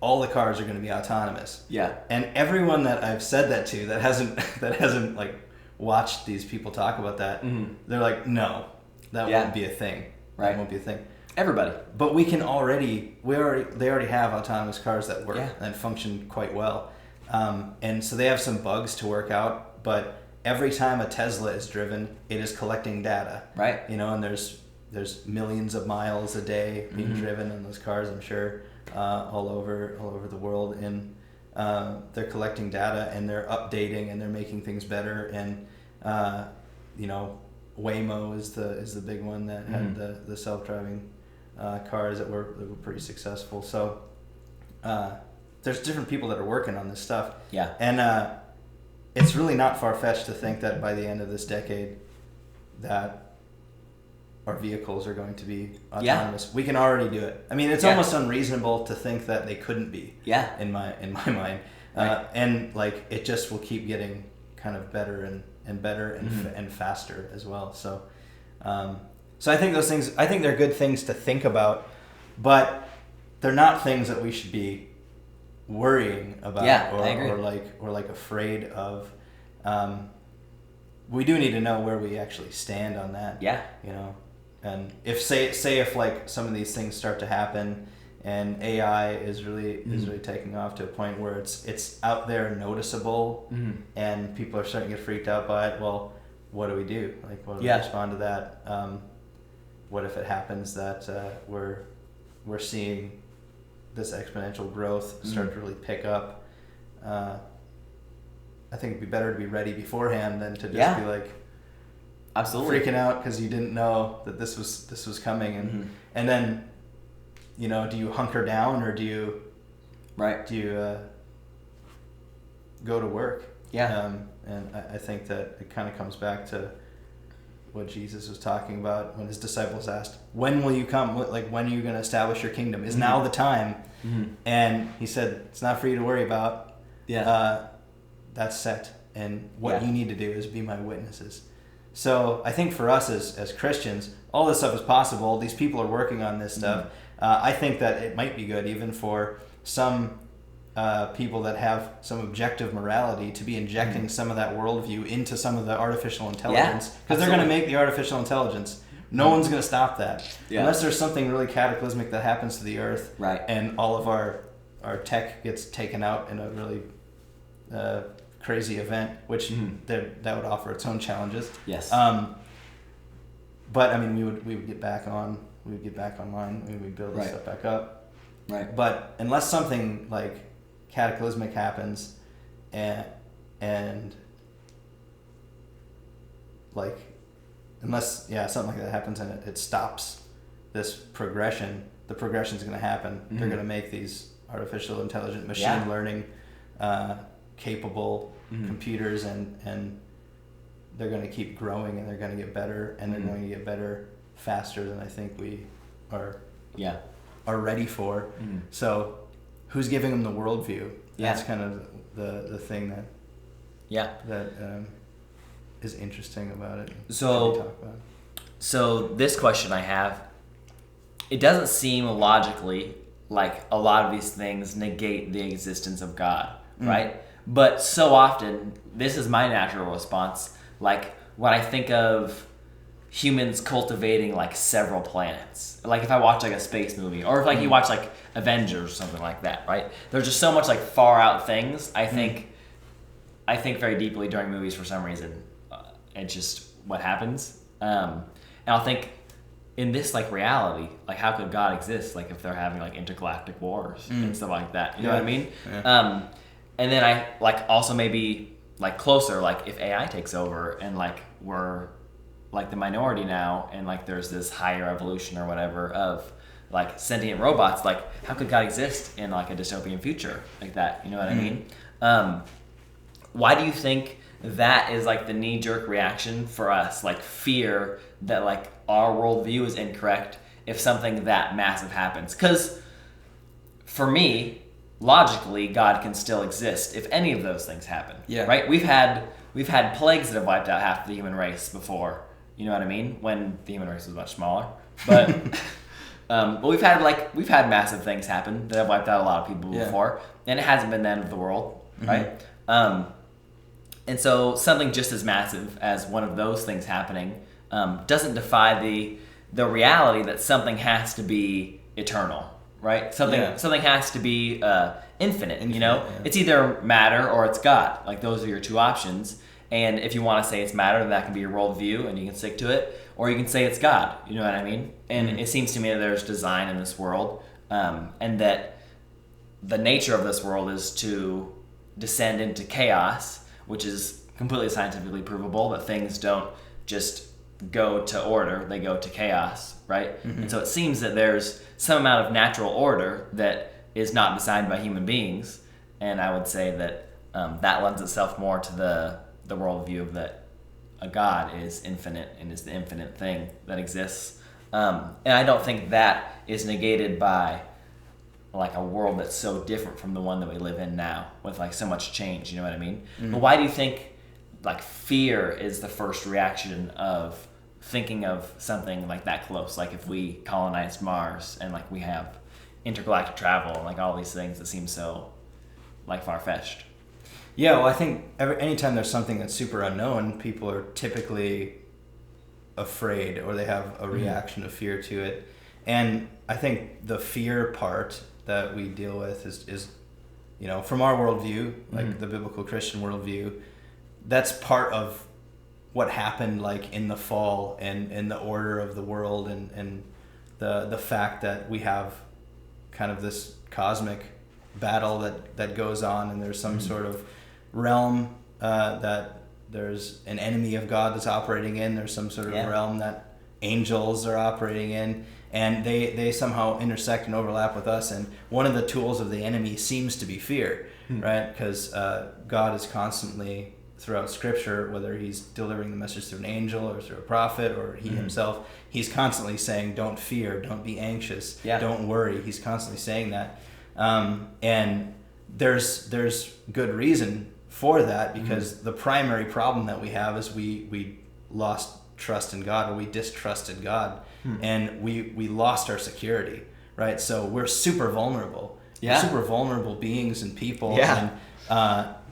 all the cars are going to be autonomous. And everyone that I've said that to that hasn't like watched these people talk about that, they're like, no, that won't be a thing. That won't be a thing. Everybody. But they already have autonomous cars that work and function quite well. And so they have some bugs to work out, but every time a Tesla is driven, it is collecting data. And there's millions of miles a day being driven in those cars, I'm sure, all over the world, and they're collecting data and they're updating and they're making things better. And Waymo is the big one that had the self-driving cars that were pretty successful. So there's different people that are working on this stuff. And it's really not far-fetched to think that by the end of this decade that our vehicles are going to be autonomous. We can already do it. I mean, it's almost unreasonable to think that they couldn't be. In my mind. And like, it just will keep getting kind of better and better and faster as well. So so I think those things, I think they're good things to think about, but they're not things that we should be worrying about I agree. or like afraid of. We do need to know where we actually stand on that. Yeah. You know, and if if like some of these things start to happen and AI is really taking off to a point where it's out there noticeable and people are starting to get freaked out by it, well, what do we do? Like, what do we respond to that? What if it happens that we're seeing this exponential growth start to really pick up? I think it'd be better to be ready beforehand than to just be like, absolutely, freaking out because you didn't know that this was coming, and then, you know, do you hunker down or do you go to work? And I think that it kind of comes back to what Jesus was talking about when his disciples asked, when will you come? Like, when are you going to establish your kingdom? Is now the time? And he said, it's not for you to worry about. That's set. And what you need to do is be my witnesses. So I think for us as Christians, all this stuff is possible. These people are working on this stuff. I think that it might be good even for some people that have some objective morality to be injecting some of that worldview into some of the artificial intelligence, because they're going to make the artificial intelligence. No one's going to stop that unless there's something really cataclysmic that happens to the earth, and all of our tech gets taken out in a really crazy event, which that would offer its own challenges. But I mean, we would get back on. We would get back online. We would build this stuff back up. But unless something like cataclysmic happens, and like, unless something like that happens and it stops this progression, the progression is going to happen. They're going to make these artificial intelligent machine learning capable computers, and they're going to keep growing, and they're going to get better, and they're going to get better faster than I think we are ready for. So who's giving them the worldview? That's kind of the thing that is interesting about it. So this question I have, it doesn't seem logically like a lot of these things negate the existence of God, right? But so often, this is my natural response, like when I think of humans cultivating like several planets, like if I watch like a space movie, or if like you watch like Avengers or something like that, right? There's just so much like far out things. I think very deeply during movies for some reason. It's just what happens. And I'll think in this like reality, like how could God exist? Like if they're having like intergalactic wars and stuff like that, you know what I mean? And then I like also maybe like closer, like if AI takes over and like we're like the minority now, and like there's this higher evolution or whatever of like sentient robots, like how could God exist in like a dystopian future like that? You know what I mean? Why do you think that is like the knee-jerk reaction for us, like fear that like our worldview is incorrect if something that massive happens? Because for me, logically, God can still exist if any of those things happen. Right? We've had plagues that have wiped out half the human race before. You know what I mean? When the human race was much smaller, but we've had massive things happen that have wiped out a lot of people before, and it hasn't been the end of the world, right? And so something just as massive as one of those things happening doesn't defy the reality that something has to be eternal. Right? Something has to be infinite, you know? It's either matter or it's God. Like, those are your two options. And if you want to say it's matter, then that can be your worldview and you can stick to it. Or you can say it's God. You know what I mean? And it seems to me that there's design in this world, and that the nature of this world is to descend into chaos, which is completely scientifically provable, that things don't just go to order, they go to chaos, right? And so it seems that there's some amount of natural order that is not designed by human beings, and I would say that that lends itself more to the worldview of that a God is infinite and is the infinite thing that exists. And I don't think that is negated by like a world that's so different from the one that we live in now, with like so much change, you know what I mean? But why do you think like fear is the first reaction of thinking of something like that close? Like if we colonized Mars and like we have intergalactic travel and like all these things that seem so like far-fetched. Yeah, well, I think anytime there's something that's super unknown, people are typically afraid, or they have a reaction of fear to it. And I think the fear part that we deal with is you know, from our worldview, like the biblical Christian worldview, that's part of what happened like in the fall and in the order of the world, and the fact that we have kind of this cosmic battle that goes on, and there's some sort of realm that there's an enemy of God that's operating in. There's some sort of realm that angels are operating in, and they somehow intersect and overlap with us. And one of the tools of the enemy seems to be fear, right? Because God is constantly, throughout Scripture, whether he's delivering the message through an angel or through a prophet or he himself, he's constantly saying, don't fear, don't be anxious, don't worry. He's constantly saying that. And there's good reason for that, because the primary problem that we have is we lost trust in God, or we distrusted God, and we lost our security, right? So we're super vulnerable. We're super vulnerable beings and people.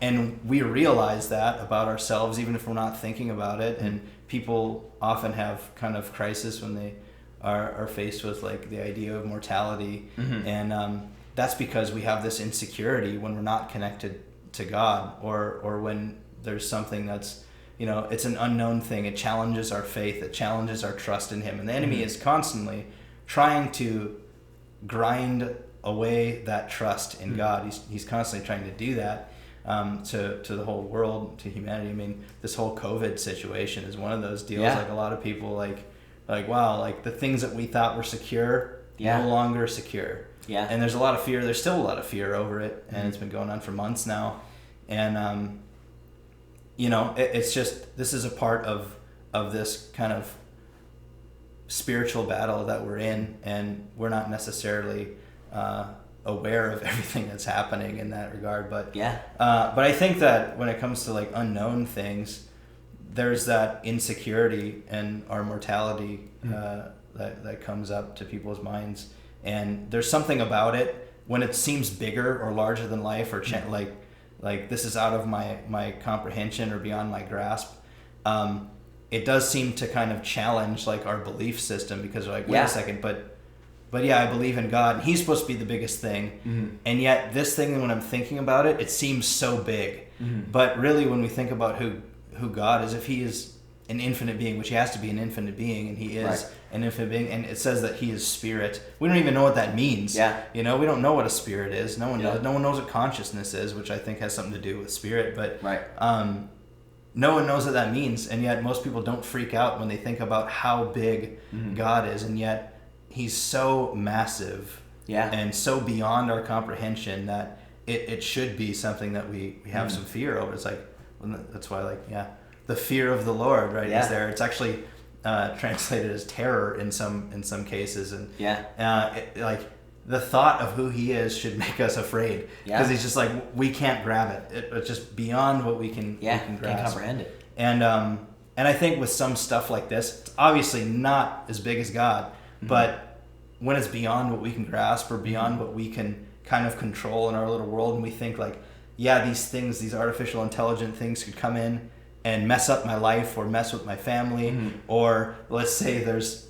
And we realize that about ourselves, even if we're not thinking about it. And people often have kind of crisis when they are faced with like the idea of mortality. And that's because we have this insecurity when we're not connected to God, or when there's something that's, you know, it's an unknown thing. It challenges our faith. It challenges our trust in him. And the enemy is constantly trying to grind away that trust in God. He's constantly trying to do that to the whole world, to humanity. I mean, this whole COVID situation is one of those deals. Like a lot of people like wow, like the things that we thought were secure no longer secure. And there's a lot of fear. There's still a lot of fear over it, and it's been going on for months now. And you know, it's just, this is a part of this kind of spiritual battle that we're in, and we're not necessarily aware of everything that's happening in that regard. But I think that when it comes to like unknown things, there's that insecurity and our mortality that comes up to people's minds, and there's something about it when it seems bigger or larger than life, or like this is out of my comprehension or beyond my grasp. It does seem to kind of challenge like our belief system, because we're like, wait a second, but yeah, I believe in God, and he's supposed to be the biggest thing. And yet this thing, when I'm thinking about it, it seems so big. But really, when we think about who God is, if he is an infinite being, which he has to be an infinite being, and he is an infinite being, and it says that he is spirit. We don't even know what that means. You know, we don't know what a spirit is. No one knows. No one knows what consciousness is, which I think has something to do with spirit. But no one knows what that means, and yet most people don't freak out when they think about how big God is, and yet he's so massive and so beyond our comprehension that it should be something that we have some fear over. It's like, that's why the fear of the Lord, right, is there. It's actually translated as terror in some cases, and like the thought of who he is should make us afraid, because he's just like, we can't grab it. It's just beyond what we can grasp. Can't comprehend it. And I think with some stuff like this, it's obviously not as big as God, but when it's beyond what we can grasp, or beyond what we can kind of control in our little world, and we think like, these things, these artificial intelligent things could come in and mess up my life, or mess with my family, or let's say there's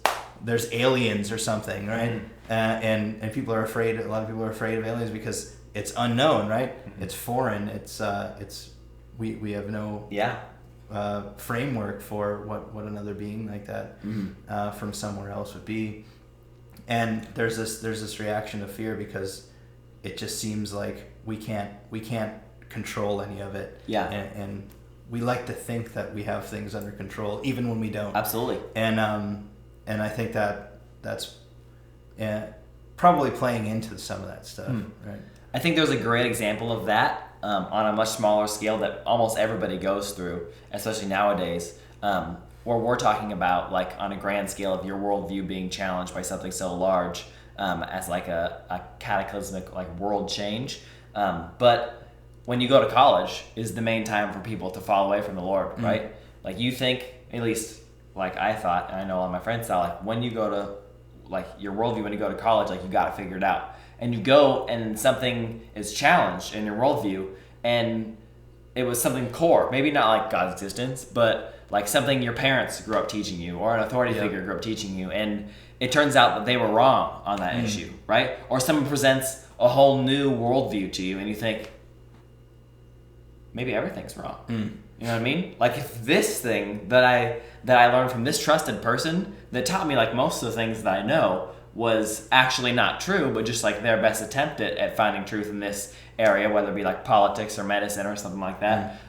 aliens or something, right? And people are afraid. A lot of people are afraid of aliens because it's unknown, right? It's foreign. It's we have no framework for what another being like that from somewhere else would be. And there's this reaction of fear, because it just seems like we can't control any of it. And we like to think that we have things under control, even when we don't. Absolutely. And I think that's probably playing into some of that stuff, right? I think there's a great example of that on a much smaller scale that almost everybody goes through, especially nowadays, where we're talking about like on a grand scale of your worldview being challenged by something so large as like a cataclysmic like world change. But when you go to college is the main time for people to fall away from the Lord, right? Like you think, at least like I thought, and I know all my friends thought, like when you go to like your worldview, when you go to college, like you got it figured out. and you go and something is challenged in your worldview, and it was something core, maybe not like God's existence, but like something your parents grew up teaching you, or an authority figure grew up teaching you, and it turns out that they were wrong on that issue, right? Or someone presents a whole new worldview to you, and you think, maybe everything's wrong. You know what I mean? Like, if this thing that I learned from this trusted person that taught me like most of the things that I know was actually not true, but just like their best attempt at finding truth in this area, whether it be like politics or medicine or something like that,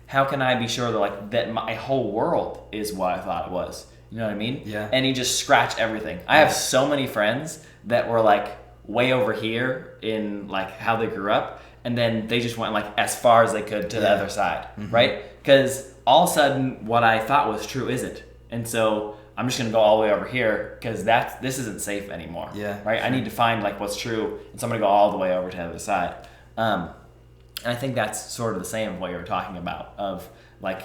how can I be sure that like that my whole world is what I thought it was? You know what I mean? Yeah. And you just scratch everything. I have so many friends that were like way over here in like how they grew up, and then they just went like as far as they could to the other side, right? Because all of a sudden what I thought was true isn't. And so I'm just gonna go all the way over here because this isn't safe anymore. Yeah. Right? Sure. I need to find like what's true, and so I'm gonna go all the way over to the other side. And I think that's sort of the same of what you were talking about, of like,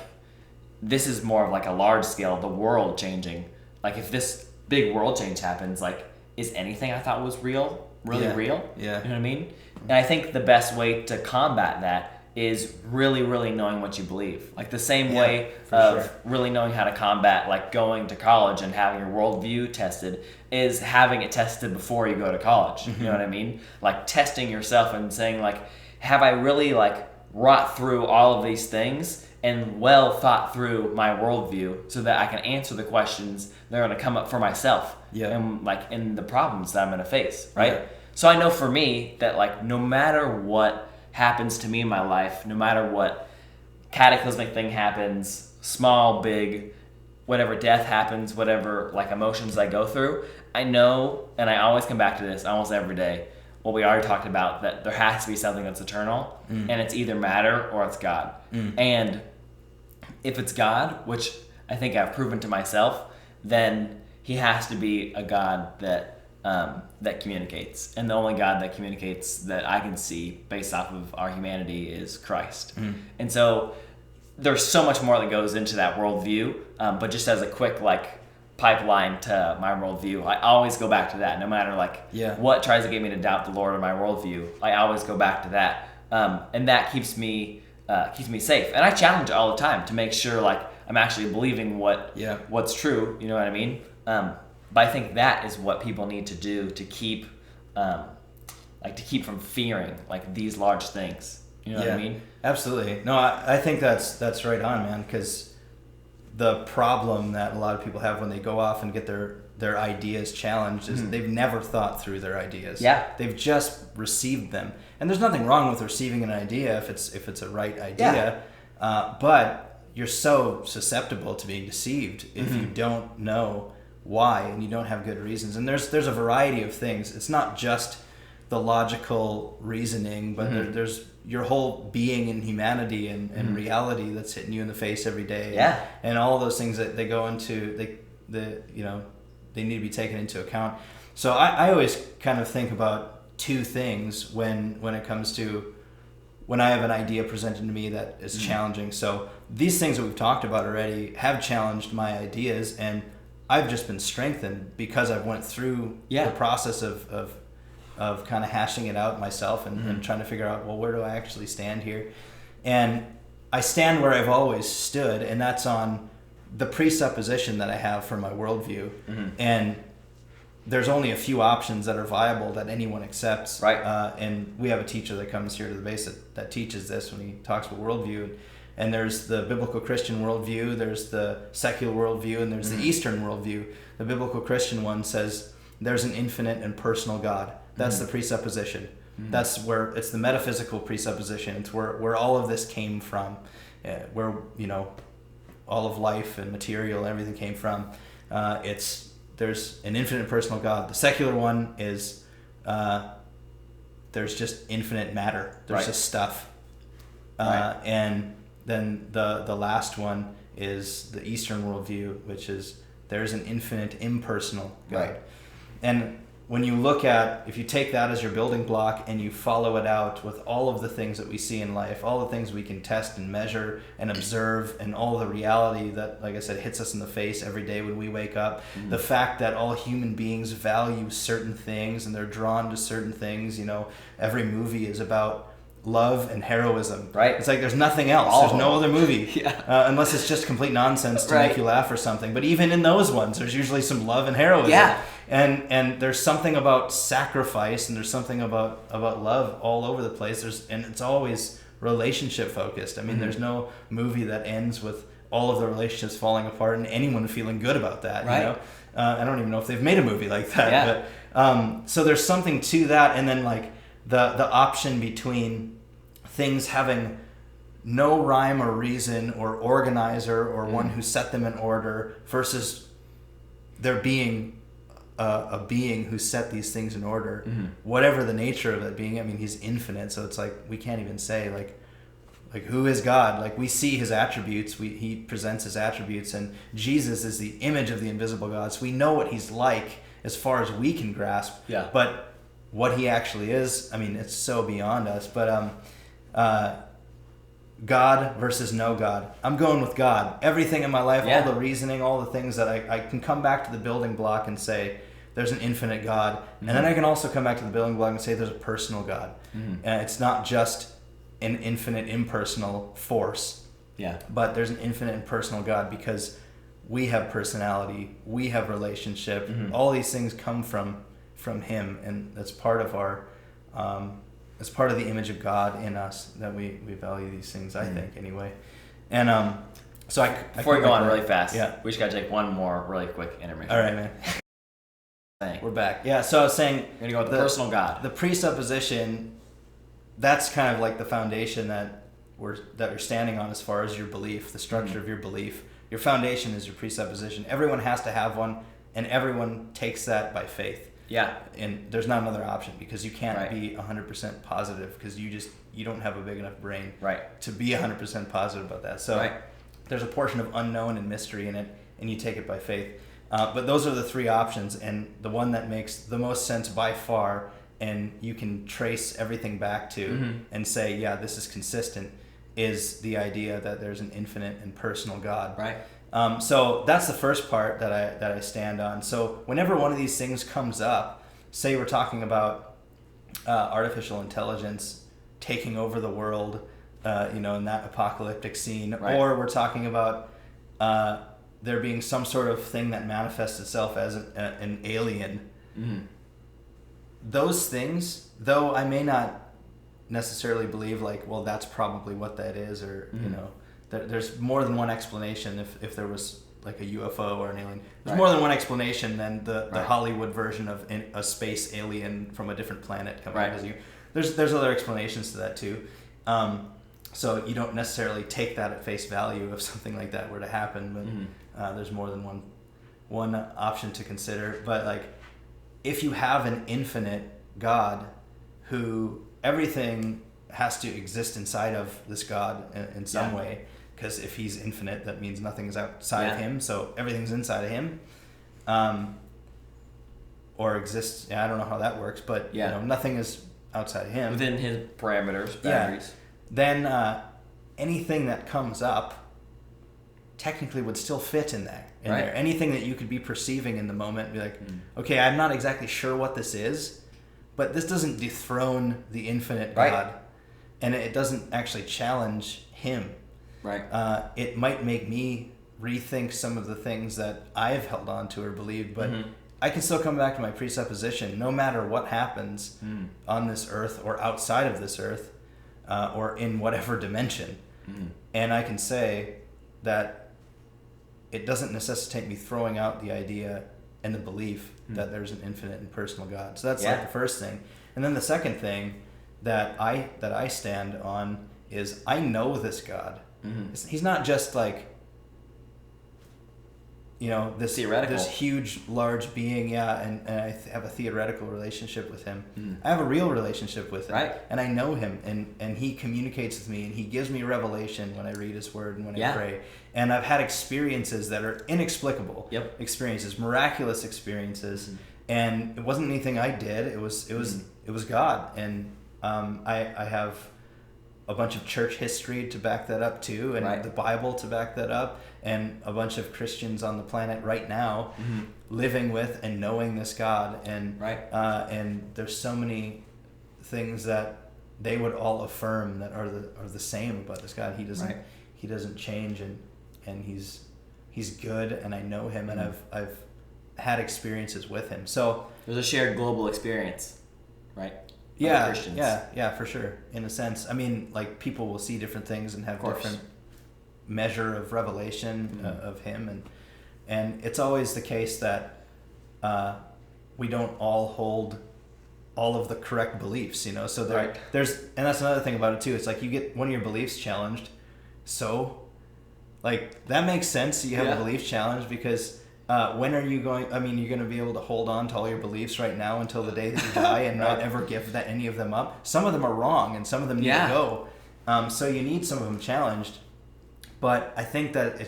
this is more of like a large scale, the world changing. Like, if this big world change happens, like, is anything I thought was real really real? Yeah. You know what I mean? And I think the best way to combat that is really, really knowing what you believe. Like, the same way of really knowing how to combat like going to college and having your worldview tested is having it tested before you go to college. You know what I mean? Like, testing yourself and saying like, have I really like wrought through all of these things and well thought through my worldview so that I can answer the questions that are going to come up for myself and like in the problems that I'm going to face, right? Yeah. So I know for me that like, no matter what happens to me in my life, no matter what cataclysmic thing happens, small, big, whatever death happens, whatever like emotions I go through, I know, and I always come back to this almost every day, what we already talked about, that there has to be something that's eternal, and it's either matter or it's God. And if it's God, which I think I've proven to myself, then he has to be a God that communicates. And the only God that communicates that I can see based off of our humanity is Christ. And so there's so much more that goes into that worldview, but just as a quick like pipeline to my worldview, I always go back to that, no matter like what tries to get me to doubt the Lord or my worldview. I always go back to that, and that keeps me safe. And I challenge all the time to make sure like I'm actually believing what's true. You know what I mean? But I think that is what people need to do to keep from fearing like these large things. You know what I mean? Absolutely. No, I think that's right on, man, because the problem that a lot of people have when they go off and get their ideas challenged is they've never thought through their ideas. Yeah. They've just received them. And there's nothing wrong with receiving an idea if it's a right idea. But you're so susceptible to being deceived if you don't know why and you don't have good reasons. And there's a variety of things. It's not just the logical reasoning, but there's your whole being and humanity and reality that's hitting you in the face every day. And all those things that they go into, they need to be taken into account. So I always kind of think about two things when it comes to when I have an idea presented to me that is challenging. So these things that we've talked about already have challenged my ideas, and I've just been strengthened because I've went through the process of kind of hashing it out myself and trying to figure out, well, where do I actually stand here? And I stand where I've always stood, and that's on the presupposition that I have for my worldview. And there's only a few options that are viable that anyone accepts. Right. And we have a teacher that comes here to the base that teaches this when he talks about worldview. And there's the biblical Christian worldview, there's the secular worldview, and there's the Eastern worldview. The biblical Christian one says there's an infinite and personal God. That's the presupposition. That's where it's the metaphysical presupposition. It's where all of this came from, where all of life and material and everything came from. There's an infinite personal God. The secular one is there's just infinite matter. There's just stuff. And then the last one is the Eastern worldview, which is there's an infinite impersonal God. And when you look at, if you take that as your building block and you follow it out with all of the things that we see in life, all the things we can test and measure and observe, and all the reality that, like I said, hits us in the face every day when we wake up, the fact that all human beings value certain things and they're drawn to certain things, you know, every movie is about love and heroism. Right. It's like there's nothing else. There's no other movie. Unless it's just complete nonsense to make you laugh or something. But even in those ones, there's usually some love and heroism. Yeah. And there's something about sacrifice, and there's something about love all over the place. And it's always relationship focused. I mean, there's no movie that ends with all of the relationships falling apart and anyone feeling good about that. Right. You know? I don't even know if they've made a movie like that. Yeah. But so there's something to that, and then like the option between things having no rhyme or reason or organizer or one who set them in order versus there being a being who set these things in order, whatever the nature of that being. I mean, he's infinite, so it's like we can't even say like who is God? Like, we see his attributes, he presents his attributes, and Jesus is the image of the invisible God, so we know what he's like as far as we can grasp. Yeah. But what he actually is, I mean, it's so beyond us. But God versus no God. I'm going with God. Everything in my life, all the reasoning, all the things that I can come back to the building block and say there's an infinite God. And then I can also come back to the building block and say there's a personal God. And it's not just an infinite impersonal force. Yeah. But there's an infinite and personal God because we have personality, we have relationship. All these things come from him, and that's part of our as part of the image of God in us, that we value these things, I think, anyway. And so before we go on really fast, yeah, we just gotta take one more really quick intermission. All right, man. We're back. Yeah, so I was saying, we're gonna go with the personal God. The presupposition, that's kind of like the foundation that you're standing on as far as your belief, the structure of your belief. Your foundation is your presupposition. Everyone has to have one, and everyone takes that by faith. Yeah. And there's not another option, because you can't be 100% positive, because you don't have a big enough brain to be 100% positive about that. So there's a portion of unknown and mystery in it, and you take it by faith. But those are the three options, and the one that makes the most sense by far, and you can trace everything back to and say, yeah, this is consistent, is the idea that there's an infinite and personal God. Right. So that's the first part that I stand on. So whenever one of these things comes up, say we're talking about artificial intelligence taking over the world, in that apocalyptic scene, or we're talking about there being some sort of thing that manifests itself as an alien. Those things, though I may not necessarily believe that's probably what that is, or there's more than one explanation. If there was like a UFO or an alien, there's more than one explanation than the Hollywood version of a space alien from a different planet coming to you. There's other explanations to that too. So you don't necessarily take that at face value if something like that were to happen, but there's more than one option to consider. But if you have an infinite God who everything has to exist inside of this God in some way, because if he's infinite, that means nothing is outside of him, so everything's inside of him, or exists. I don't know how that works, but nothing is outside of him, within his parameters, boundaries. Then anything that comes up technically would still fit in there. There. Anything that you could be perceiving in the moment, be like, okay, I'm not exactly sure what this is, but this doesn't dethrone the infinite God, and it doesn't actually challenge him. It might make me rethink some of the things that I've held on to or believed, but I can still come back to my presupposition no matter what happens on this earth or outside of this earth, or in whatever dimension. And I can say that it doesn't necessitate me throwing out the idea and the belief that there's an infinite and personal God. So that's the first thing. And then the second thing that I stand on is I know this God. He's not just this theoretical, this huge, large being, and I have a theoretical relationship with him. I have a real relationship with him, and I know him, and he communicates with me, and he gives me revelation when I read his word and when I pray. And I've had experiences that are inexplicable, experiences, miraculous experiences, and it wasn't anything I did. It was God, and I have a bunch of church history to back that up too, and the Bible to back that up, and a bunch of Christians on the planet right now living with and knowing this God, and and there's so many things that they would all affirm that are the same about this God. He doesn't change, and he's good, and I know him, and I've had experiences with him. So there's a shared global experience, right? Yeah, Christians. yeah, for sure. In a sense, I mean, like, people will see different things and have different measure of revelation of him, and it's always the case that we don't all hold all of the correct beliefs, you know. So there's, and that's another thing about it too. It's like you get one of your beliefs challenged, so like that makes sense. You have a belief challenge because. When are you going? I mean, you're going to be able to hold on to all your beliefs right now until the day that you die, and not ever give any of them up. Some of them are wrong, and some of them need to go. So you need some of them challenged. But I think that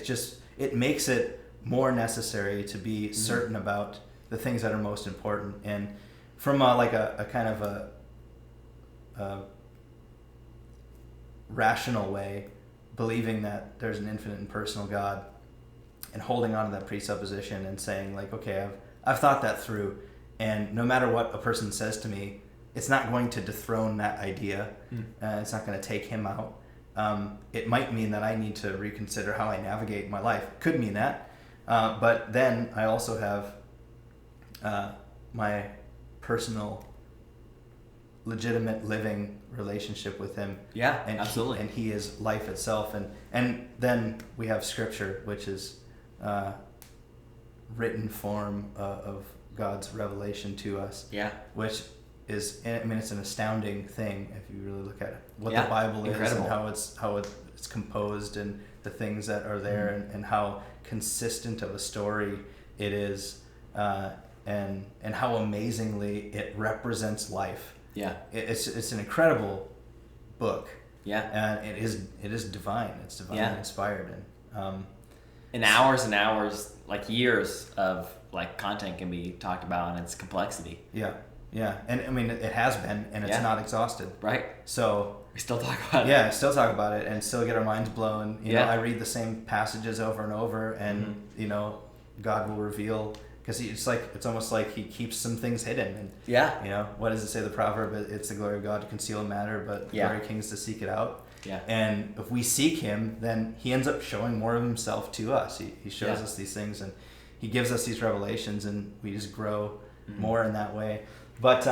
it makes it more necessary to be certain about the things that are most important. And from a kind of a rational way, believing that there's an infinite and personal God, and holding on to that presupposition and saying, like, okay, I've thought that through, and no matter what a person says to me, it's not going to dethrone that idea. It's not going to take him out. It might mean that I need to reconsider how I navigate my life. Could mean that. But then I also have my personal, legitimate living relationship with him. Yeah, and absolutely. And he is life itself. And then we have Scripture, which is written form of God's revelation to us. Yeah. Which is, I mean, it's an astounding thing if you really look at what the Bible is, and how it's composed, and the things that are there, and how consistent of a story it is, and how amazingly it represents life. Yeah. It's an incredible book. Yeah. And it is divine. It's divinely inspired, and hours and hours, like years of like content can be talked about and its complexity. Yeah. Yeah. And I mean, it has been, and it's not exhausted. Right. So we still talk about it. Yeah, still talk about it, and still get our minds blown. You know, I read the same passages over and over, and you know, God will reveal, because it's almost like he keeps some things hidden. And you know, what does it say, the proverb? It's the glory of God to conceal a matter, but the glory of kings to seek it out. Yeah. And if we seek him, then he ends up showing more of himself to us. He shows us these things, and he gives us these revelations, and we just grow more in that way. But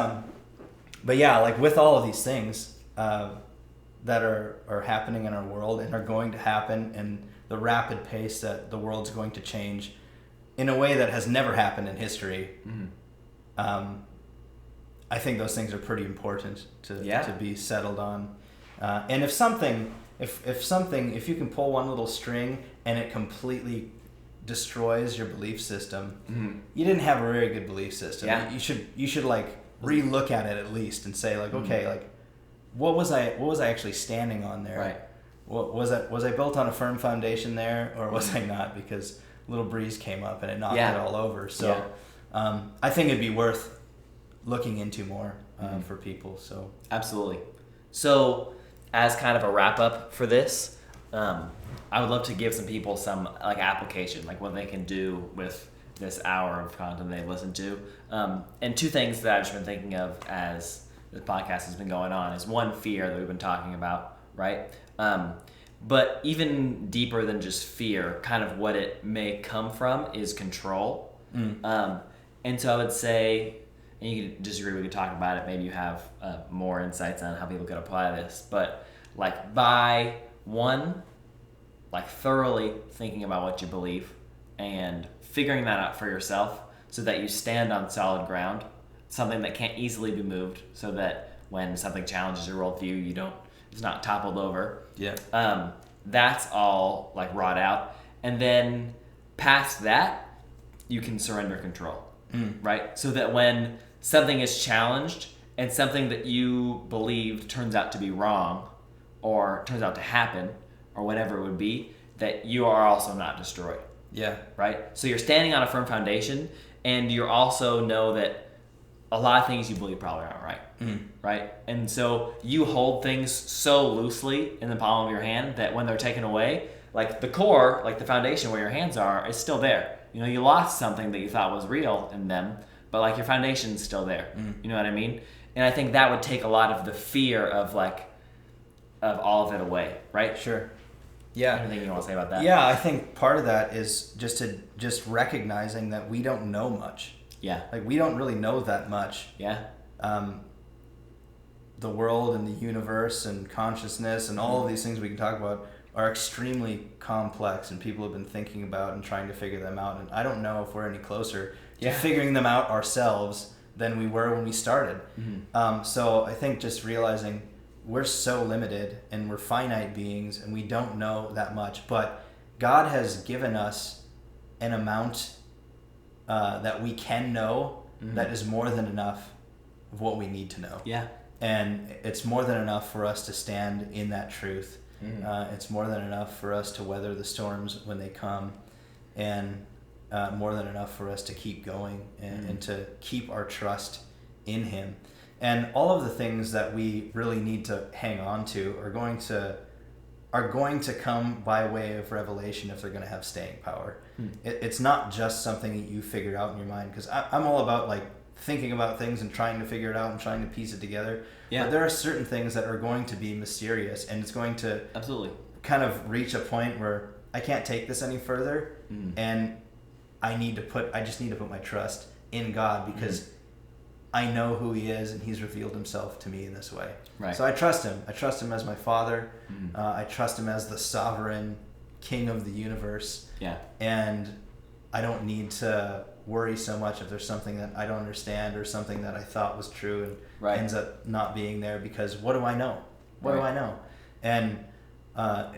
yeah, like with all of these things that are happening in our world and are going to happen, and the rapid pace that the world's going to change in a way that has never happened in history, I think those things are pretty important to be settled on. And if you can pull one little string and it completely destroys your belief system, you didn't have a very good belief system. Yeah. You should like relook at it at least and say, like, okay, like what was I actually standing on there? Right. Was I built on a firm foundation there, or was I not, because a little breeze came up and it knocked it all over? So I think it'd be worth looking into more for people. So absolutely. So as kind of a wrap up for this, I would love to give some people some like application, like what they can do with this hour of content they've listened to. And two things that I've just been thinking of as the podcast has been going on is, one, fear that we've been talking about, right? But even deeper than just fear, kind of what it may come from is control. And so I would say, and you can disagree, we could talk about it, maybe you have more insights on how people could apply this, but like by one, like thoroughly thinking about what you believe and figuring that out for yourself so that you stand on solid ground, something that can't easily be moved, so that when something challenges your worldview, it's not toppled over. Yeah. That's all like wrought out. And then past that, you can surrender control, right? So that when something is challenged and something that you believed turns out to be wrong or turns out to happen or whatever it would be, that you are also not destroyed. Yeah. Right? So you're standing on a firm foundation, and you also know that a lot of things you believe probably aren't right. Mm-hmm. Right? And so you hold things so loosely in the palm of your hand that when they're taken away, like the core, like the foundation where your hands are, is still there. You lost something that you thought was real in them, but like your foundation's still there. You know what I mean? And I think that would take a lot of the fear of all of it away, right? Sure. Yeah. Anything you want to say about that? Yeah, I think part of that is just recognizing that we don't know much. Yeah. Like, we don't really know that much. Yeah. The world and the universe and consciousness and all of these things we can talk about are extremely complex, and people have been thinking about and trying to figure them out. And I don't know if we're any closer to figuring them out ourselves than we were when we started. So I think just realizing we're so limited and we're finite beings and we don't know that much, but God has given us an amount that we can know that is more than enough of what we need to know. Yeah. And it's more than enough for us to stand in that truth. It's more than enough for us to weather the storms when they come, and more than enough for us to keep going and to keep our trust in Him. And all of the things that we really need to hang on to are going to come by way of revelation if they're going to have staying power. It's not just something that you figure out in your mind, because I'm all about like thinking about things and trying to figure it out and trying to piece it together. Yeah. But there are certain things that are going to be mysterious, and it's going to absolutely kind of reach a point where I can't take this any further, and I just need to put my trust in God, because I know who He is, and He's revealed Himself to me in this way. Right. So I trust Him. I trust Him as my Father. I trust Him as the sovereign King of the universe. Yeah. And I don't need to worry so much if there's something that I don't understand or something that I thought was true and ends up not being there, because what do I know? What do I know? And, a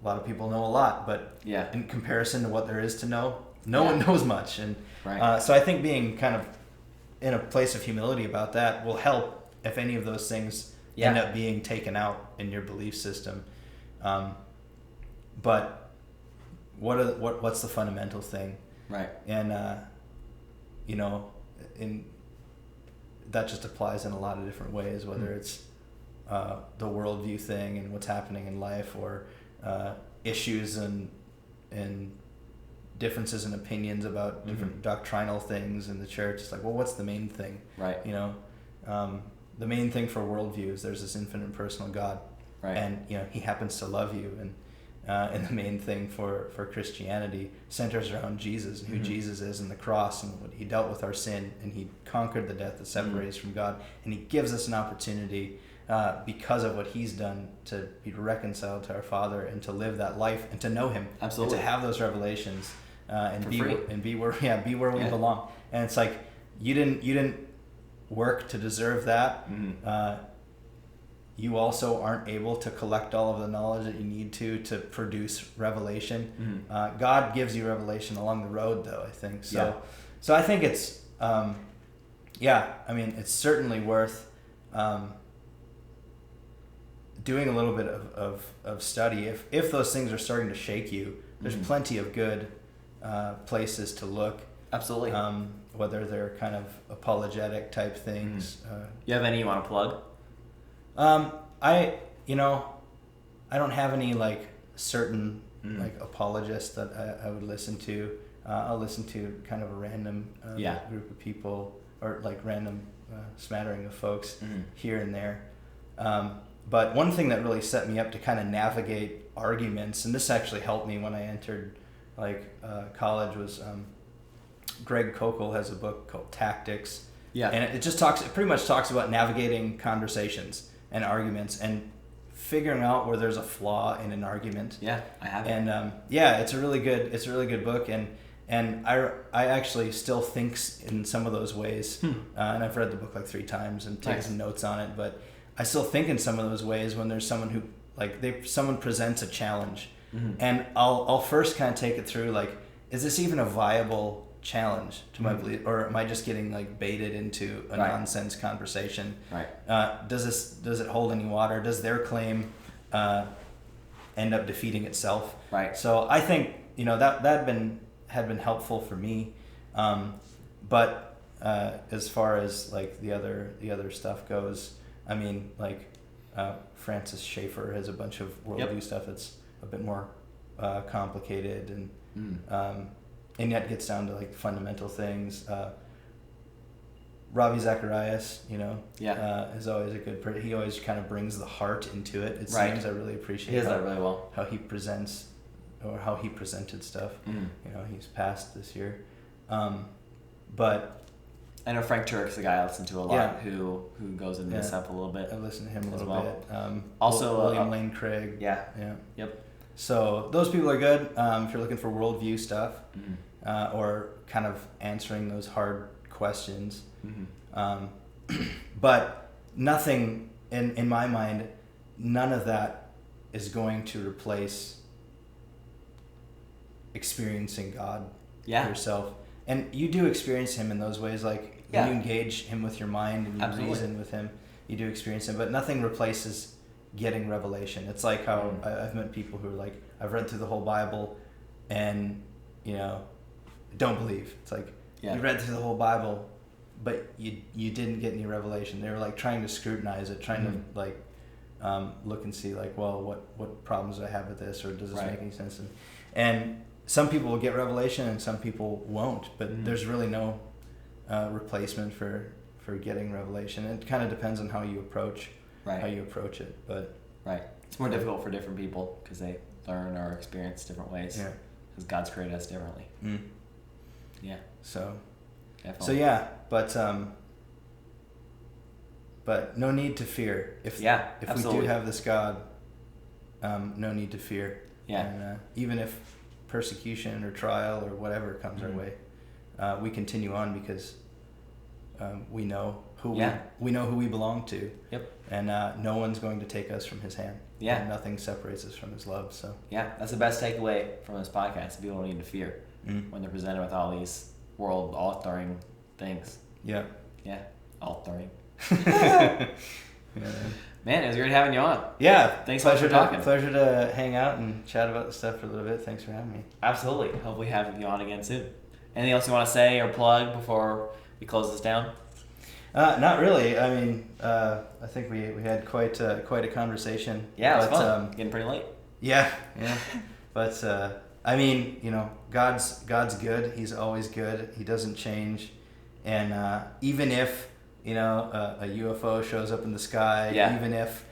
lot of people know a lot, but in comparison to what there is to know, no one knows much. And so I think being kind of in a place of humility about that will help if any of those things end up being taken out in your belief system. But what's the fundamental thing? Right. And, that just applies in a lot of different ways, whether it's the worldview thing and what's happening in life, or issues and differences in opinions about different doctrinal things in the church. It's like, well, what's the main thing? Right. The main thing for worldview is there's this infinite personal God. Right. And, He happens to love you. And the main thing for Christianity centers around Jesus and who Jesus is, and the cross, and what He dealt with our sin, and He conquered the death that separates from God, and He gives us an opportunity because of what He's done to be reconciled to our Father and to live that life and to know Him. Absolutely. And to have those revelations and be where we belong. And it's like you didn't work to deserve that. You also aren't able to collect all of the knowledge that you need to produce revelation. God gives you revelation along the road, though, I think. So I think it's, it's certainly worth doing a little bit of study. If those things are starting to shake you, there's plenty of good places to look. Absolutely. Whether they're kind of apologetic type things. You have any you want to plug? I don't have any like certain like apologists that I would listen to. I'll listen to kind of a random group of people, or like random smattering of folks here and there. But one thing that really set me up to kind of navigate arguments, and this actually helped me when I entered college, was Greg Koukl has a book called Tactics. Yeah. And it pretty much talks about navigating conversations and arguments and figuring out where there's a flaw in an argument. Yeah, I have it. And it's a really good book, and I actually still think in some of those ways. And I've read the book like 3 times and taken some notes on it, but I still think in some of those ways when there's someone who someone presents a challenge, and I'll first kind of take it through, like, is this even a viable challenge to my belief, or am I just getting like baited into a nonsense conversation? Right. Does it hold any water? Does their claim end up defeating itself? Right. So I think that had been helpful for me. But as far as like the other stuff goes, I mean, like Francis Schaeffer has a bunch of worldview stuff that's a bit more complicated and yet gets down to like fundamental things. Ravi Zacharias, is always a good. He always kind of brings the heart into it. It seems. I really appreciate. He does that really well. How he presents, or how he presented stuff. He's passed this year, but I know Frank Turek's a guy I listen to a lot who goes into this up a little bit. I listen to him a little bit. Also, William Lane Craig. Yeah. Yep. So those people are good if you're looking for worldview stuff or kind of answering those hard questions. But nothing in my mind, none of that is going to replace experiencing God yourself. And you do experience him in those ways, like when you engage him with your mind and you reason with him, you do experience him, but nothing replaces getting revelation. It's like how I've met people who are like, I've read through the whole Bible and, don't believe. It's like, you read through the whole Bible, but you didn't get any revelation. They were like trying to scrutinize it, trying to like look and see like, well, what problems do I have with this, or does this make any sense? And some people will get revelation and some people won't, but there's really no replacement for getting revelation. It kind of depends on how you approach it, but it's more difficult for different people because they learn or experience different ways. Because God's created us differently. So definitely. But no need to fear. If absolutely. we do have this God, no need to fear. And even if persecution or trial or whatever comes our way, we continue on because we know who we belong to. And no one's going to take us from his hand. And nothing separates us from his love. So that's the best takeaway from this podcast. People don't need to fear when they're presented with all these world altering things. Altering. Man, it was great having you on. Thanks so much for talking. Pleasure to hang out and chat about the stuff for a little bit. Thanks for having me. Absolutely. Hope we have you on again soon. Anything else you want to say or plug before we close this down? Not really. I mean, I think we had quite a conversation. It was fun. Getting pretty late. But I mean, God's good. He's always good. He doesn't change. And even if a UFO shows up in the sky, even if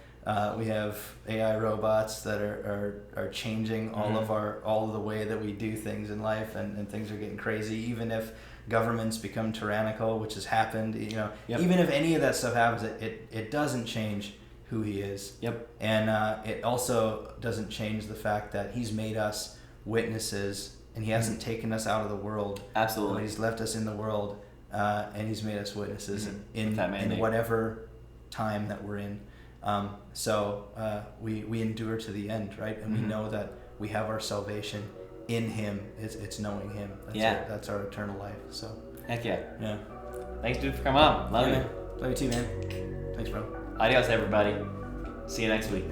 we have AI robots that are changing all of the way that we do things in life, and things are getting crazy, even if governments become tyrannical, which has happened, even if any of that stuff happens, it doesn't change who he is. And it also doesn't change the fact that he's made us witnesses, and he hasn't taken us out of the world. Absolutely. He's left us in the world, and he's made us witnesses in whatever time that we're in. So we endure to the end, right? And we know that we have our salvation in him. It's knowing him. That's our eternal life. So heck yeah. Thanks, dude, for coming on. Love you. Man. Love you too, man. Thanks, bro. Adios, everybody. See you next week.